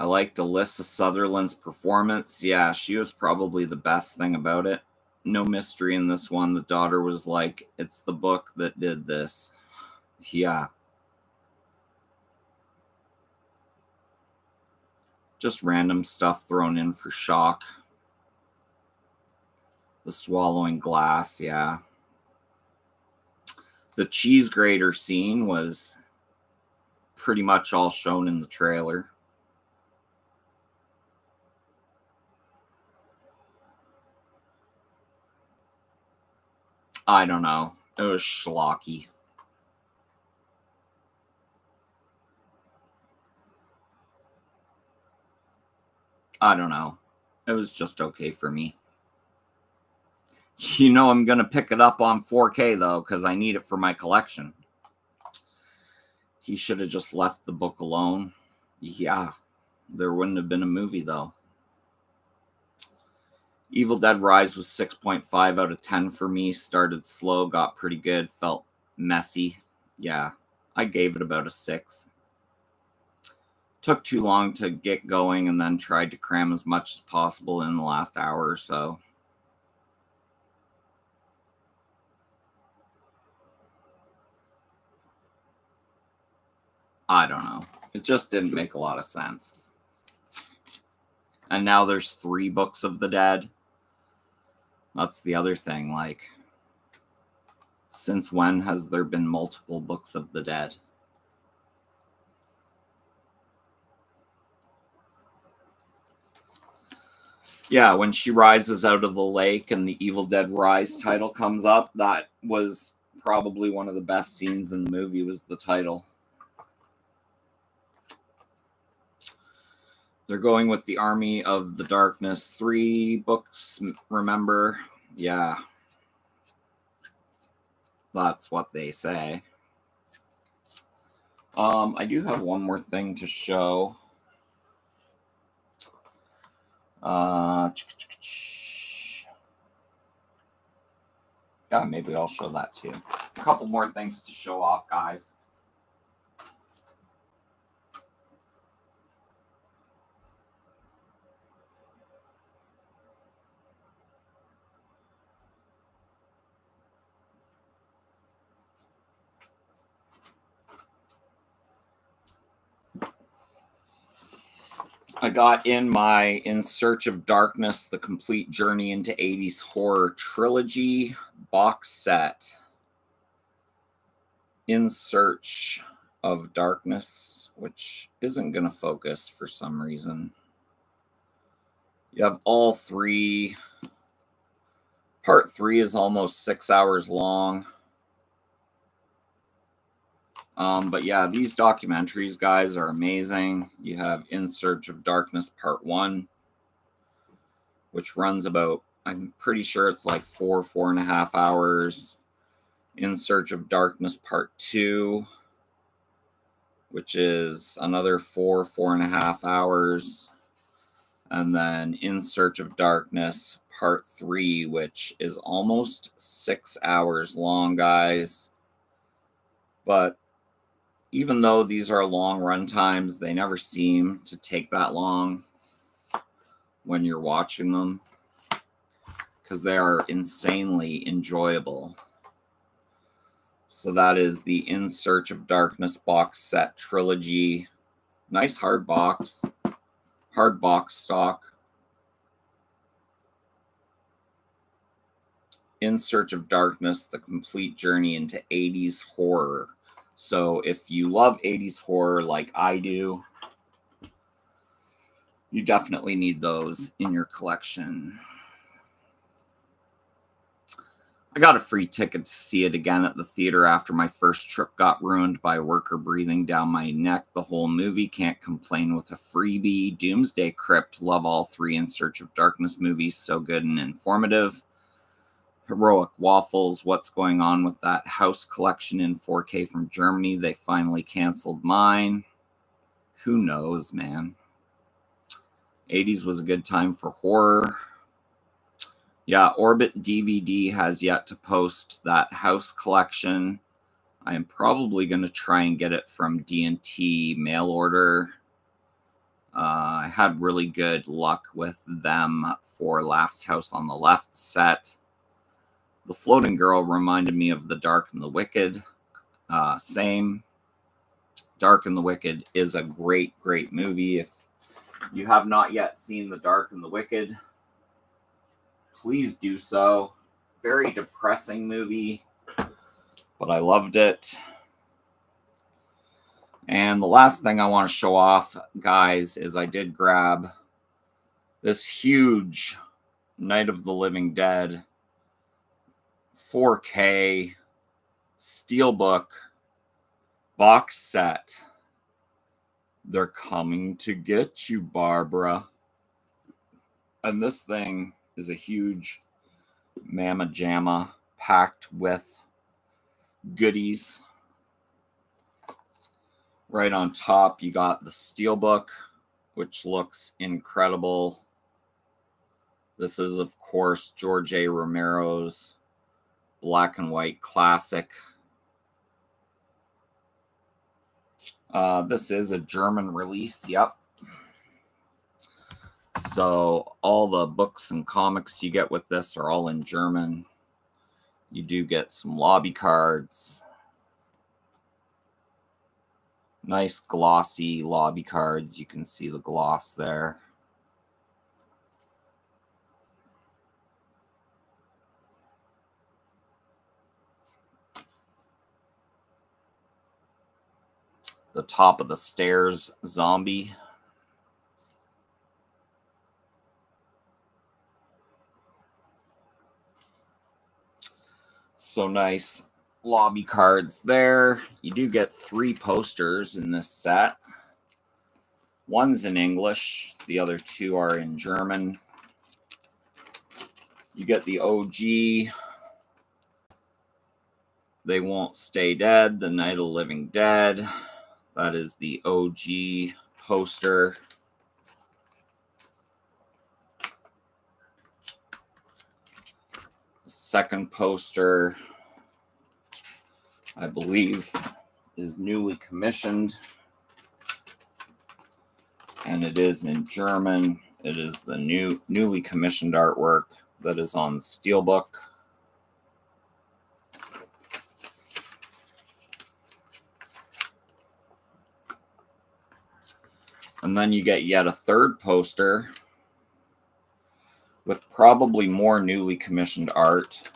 I liked Alyssa Sutherland's performance. Yeah, she was probably the best thing about it. No mystery in this one. The daughter was like, it's the book that did this. Yeah. Just random stuff thrown in for shock. The swallowing glass, yeah. The cheese grater scene was pretty much all shown in the trailer. I don't know. It was schlocky. I don't know. It was just okay for me. You know, I'm going to pick it up on 4K, though, because I need it for my collection. He should have just left the book alone. Yeah, there wouldn't have been a movie, though. Evil Dead Rise was 6.5 out of 10 for me. Started slow, got pretty good, felt messy. Yeah, I gave it about a 6. Took too long to get going and then tried to cram as much as possible in the last hour or so. I don't know. It just didn't make a lot of sense. And now there's 3 books of the dead. That's the other thing. Like, since when has there been multiple books of the dead? Yeah, when she rises out of the lake and the Evil Dead Rise title comes up, that was probably one of the best scenes in the movie, was the title. They're going with the Army of the Darkness 3 books, remember? Yeah. That's what they say. I do have one more thing to show. Yeah, maybe I'll show that too. A couple more things to show off, guys. I got in my In Search of Darkness, The Complete Journey into 80s Horror Trilogy box set. In Search of Darkness, which isn't going to focus for some reason. You have all 3. Part 3 is almost 6 hours long. But yeah, these documentaries, guys, are amazing. You have In Search of Darkness Part 1, which runs about, I'm pretty sure it's like 4.5 hours. In Search of Darkness Part 2, which is another 4.5 hours. And then In Search of Darkness Part 3, which is almost 6 hours long, guys. But even though these are long run times, they never seem to take that long when you're watching them, because they are insanely enjoyable. So that is the In Search of Darkness box set trilogy. Nice hard box stock. In Search of Darkness, The Complete Journey into 80s Horror. So if you love 80s horror like I do, you definitely need those in your collection. I got a free ticket to see it again at the theater after my first trip got ruined by a worker breathing down my neck the whole movie. Can't complain with a freebie. Doomsday Crypt. Love all 3 In Search of Darkness movies. So good and informative. Heroic Waffles. What's going on with that house collection in 4K from Germany? They finally canceled mine. Who knows, man? 80s was a good time for horror. Yeah, Orbit DVD has yet to post that house collection. I am probably going to try and get it from D&T mail order. I had really good luck with them for Last House on the Left set. The Floating Girl reminded me of The Dark and the Wicked. Same. Dark and the Wicked is a great, great movie. If you have not yet seen The Dark and the Wicked, please do so. Very depressing movie, but I loved it. And the last thing I want to show off, guys, is I did grab this huge Night of the Living Dead 4K Steelbook box set. They're coming to get you, Barbara. And this thing is a huge mamma jamma packed with goodies. Right on top, you got the Steelbook, which looks incredible. This is, of course, George A. Romero's black and white classic. This is a German release, yep. So all the books and comics you get with this are all in German. You do get some lobby cards. Nice glossy lobby cards. You can see the gloss there. The Top of the Stairs zombie. So nice lobby cards there. You do get 3 posters in this set. One's in English. The other 2 are in German. You get the OG. They Won't Stay Dead, The Night of the Living Dead. That is the OG poster. The second poster, I believe, is newly commissioned. And it is in German. It is the newly commissioned artwork that is on the Steelbook. And then you get yet a third poster with probably more newly commissioned art.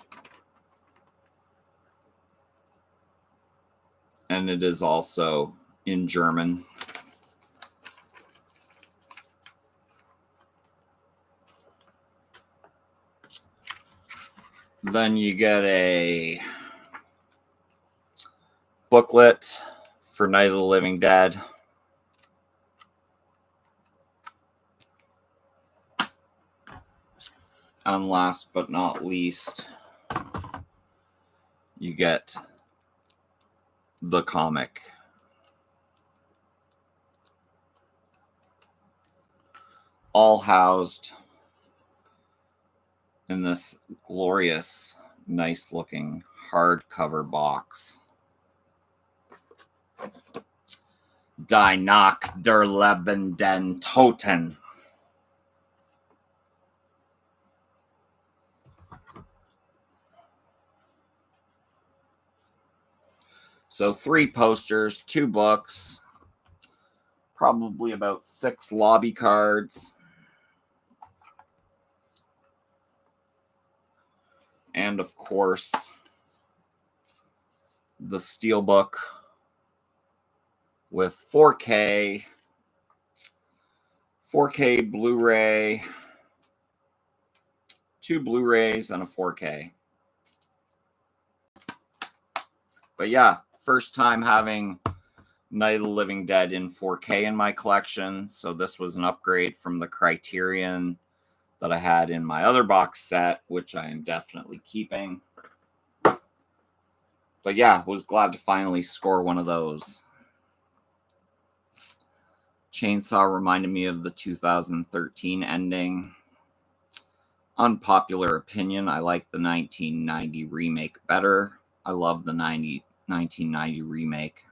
And it is also in German. Then you get a booklet for Night of the Living Dead. And last but not least, you get the comic. All housed in this glorious, nice looking hardcover box. Die nach der lebenden Toten. So 3 posters, 2 books, probably about 6 lobby cards, and of course the Steelbook with 4K Blu-ray, 2 Blu-rays, and a 4K. But yeah, first time having Night of the Living Dead in 4K in my collection, so this was an upgrade from the Criterion that I had in my other box set, which I am definitely keeping. But yeah, was glad to finally score one of those. Chainsaw reminded me of the 2013 ending. Unpopular opinion, I like the 1990 remake better. I love the 1990 remake.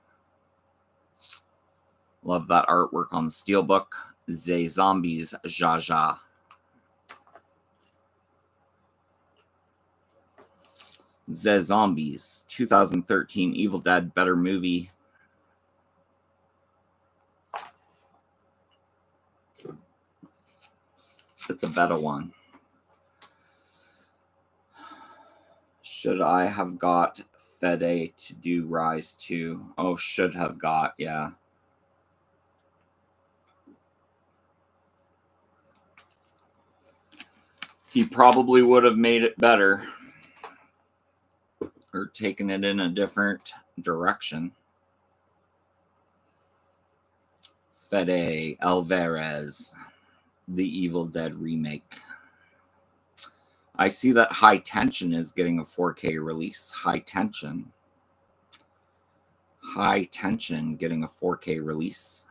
Love that artwork on the Steelbook. The Zombies Jaja. The Zombies, 2013 Evil Dead better movie. It's a better one. Should I have got Fede to do Rise 2? Oh, should have got, yeah. He probably would have made it better. Or taken it in a different direction. Fede Alvarez, the Evil Dead remake. I see that High Tension is getting a 4K release. High Tension getting a 4K release.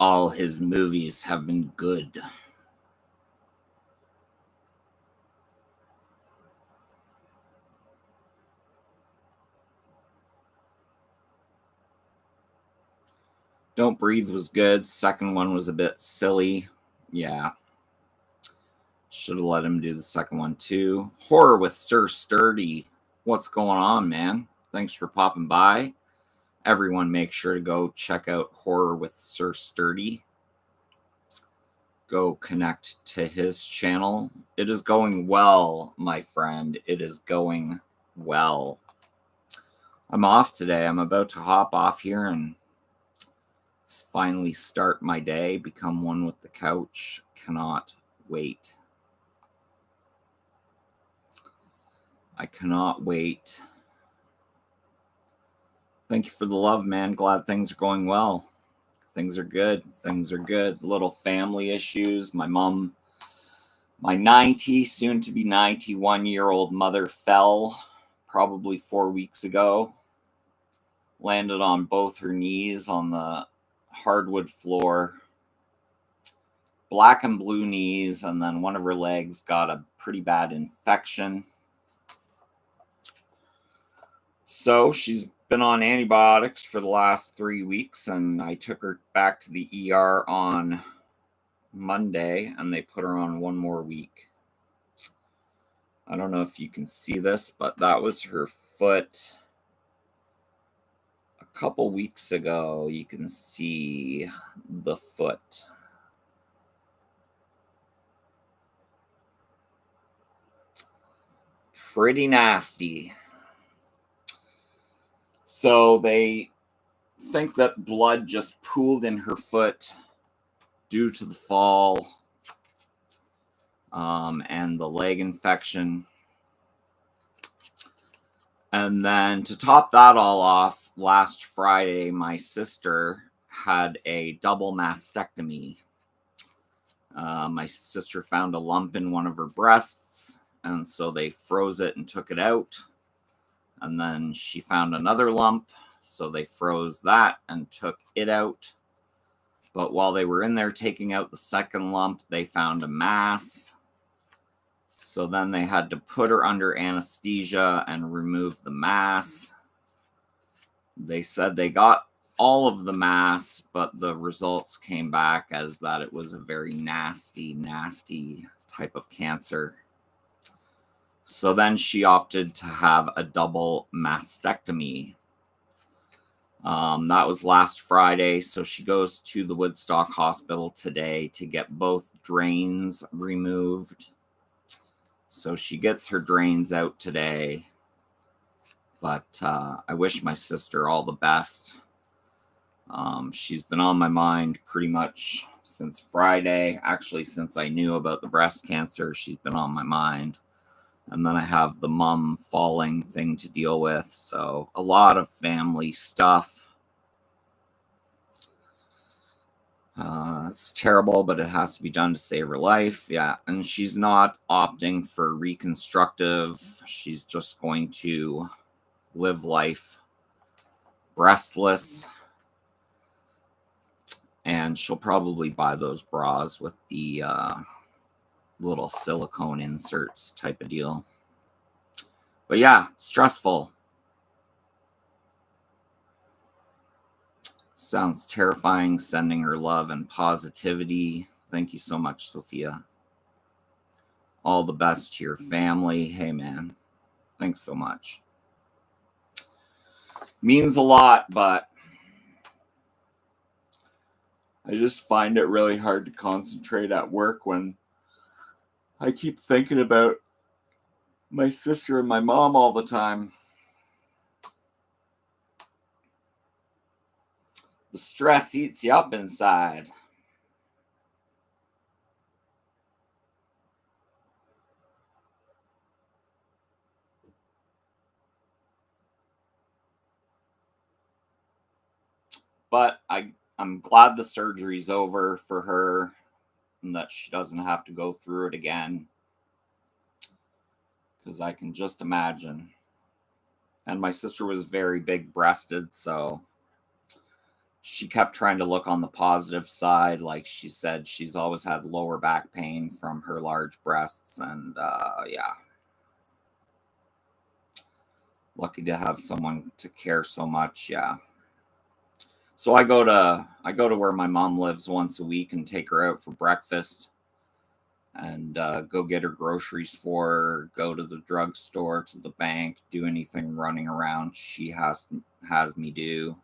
All his movies have been good. Don't Breathe was good. Second one was a bit silly. Yeah. Should have let him do the second one too. Horror with Sir Sturdy. What's going on, man? Thanks for popping by. Everyone make sure to go check out Horror with Sir Sturdy. Go connect to his channel. It is going well, my friend. It is going well. I'm off today. I'm about to hop off here and finally start my day, become one with the couch. Cannot wait. I cannot wait. Thank you for the love, man. Glad things are going well. Things are good. Things are good. Little family issues. My mom, my 90, soon to be 91-year-old mother fell probably 4 weeks ago. Landed on both her knees on the hardwood floor. Black and blue knees, and then one of her legs got a pretty bad infection. So she's been on antibiotics for the last 3 weeks, and I took her back to the ER on Monday, and they put her on 1 more week. I don't know if you can see this, but that was her foot a couple weeks ago. You can see the foot. Pretty nasty. So they think that blood just pooled in her foot due to the fall and the leg infection. And then to top that all off, last Friday, my sister had a double mastectomy. My sister found a lump in one of her breasts, and so they froze it and took it out. And then she found another lump, so they froze that and took it out. But while they were in there taking out the second lump, they found a mass. So then they had to put her under anesthesia and remove the mass. They said they got all of the mass, but the results came back as that it was a very nasty, nasty type of cancer. So then she opted to have a double mastectomy. That was last Friday. So she goes to the Woodstock Hospital today to get both drains removed. So she gets her drains out today. But I wish my sister all the best. She's been on my mind pretty much since Friday. Actually, since I knew about the breast cancer, she's been on my mind. And then I have the mom falling thing to deal with. So a lot of family stuff. It's terrible, but it has to be done to save her life. Yeah, and she's not opting for reconstructive. She's just going to live life breastless. And she'll probably buy those bras with the little silicone inserts type of deal. But yeah, stressful. Sounds terrifying. Sending her love and positivity. Thank you so much, Sophia. All the best to your family. Hey, man. Thanks so much. Means a lot, but I just find it really hard to concentrate at work when I keep thinking about my sister and my mom all the time. The stress eats you up inside. But I'm glad the surgery's over for her and that she doesn't have to go through it again. Because I can just imagine. And my sister was very big breasted, so she kept trying to look on the positive side. Like she said, she's always had lower back pain from her large breasts. And yeah. Lucky to have someone to care so much. Yeah. So I go to where my mom lives once a week and take her out for breakfast and go get her groceries for her, go to the drugstore, to the bank, do anything running around she has me do.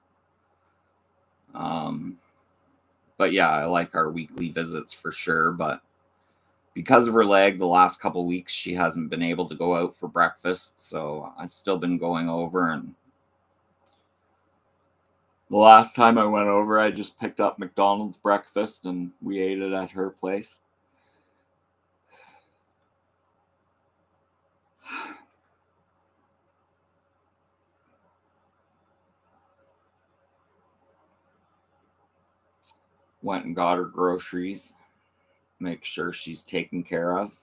But yeah, I like our weekly visits for sure. But because of her leg, the last couple weeks she hasn't been able to go out for breakfast, so I've still been going over. And the last time I went over, I just picked up McDonald's breakfast and we ate it at her place. Went and got her groceries. Make sure she's taken care of.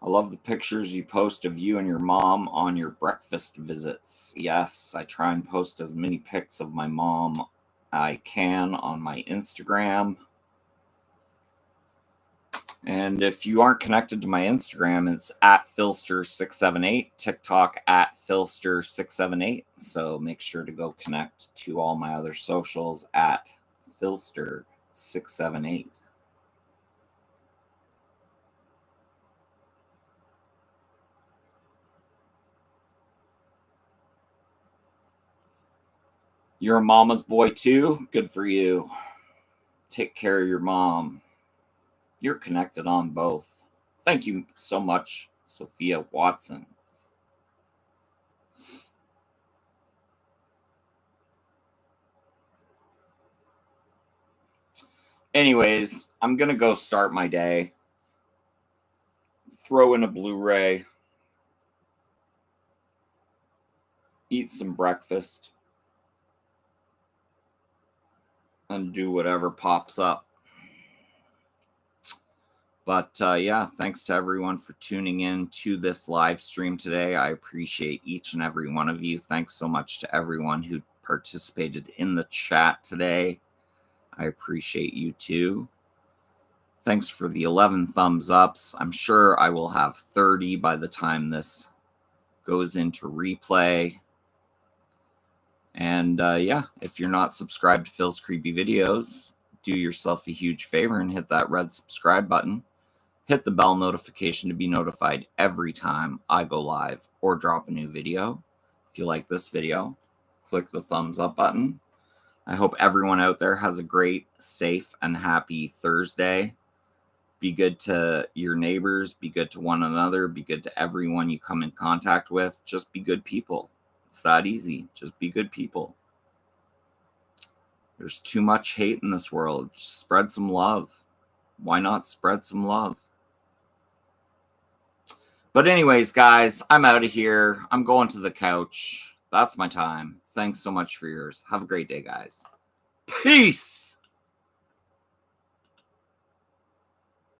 I love the pictures you post of you and your mom on your breakfast visits. Yes, I try and post as many pics of my mom I can on my Instagram. And if you aren't connected to my Instagram, it's at Philster678, TikTok at Philster678. So make sure to go connect to all my other socials at Philster678. You're a mama's boy too? Good for you. Take care of your mom. You're connected on both. Thank you so much, Sophia Watson. Anyways, I'm going to go start my day. Throw in a Blu-ray. Eat some breakfast. And do whatever pops up. But yeah, thanks to everyone for tuning in to this live stream today. I appreciate each and every one of you. Thanks so much to everyone who participated in the chat today. I appreciate you too. Thanks for the 11 thumbs ups. I'm sure I will have 30 by the time this goes into replay. And yeah, if you're not subscribed to Phil's Creepy Videos, do yourself a huge favor and hit that red subscribe button. Hit the bell notification to be notified every time I go live or drop a new video. If you like this video, click the thumbs up button. I hope everyone out there has a great, safe, and happy Thursday. Be good to your neighbors. Be good to one another. Be good to everyone you come in contact with. Just be good people. It's that easy. Just be good people. There's too much hate in this world. Just spread some love. Why not spread some love? But anyways, guys, I'm out of here. I'm going to the couch. That's my time. Thanks so much for yours. Have a great day, guys. Peace.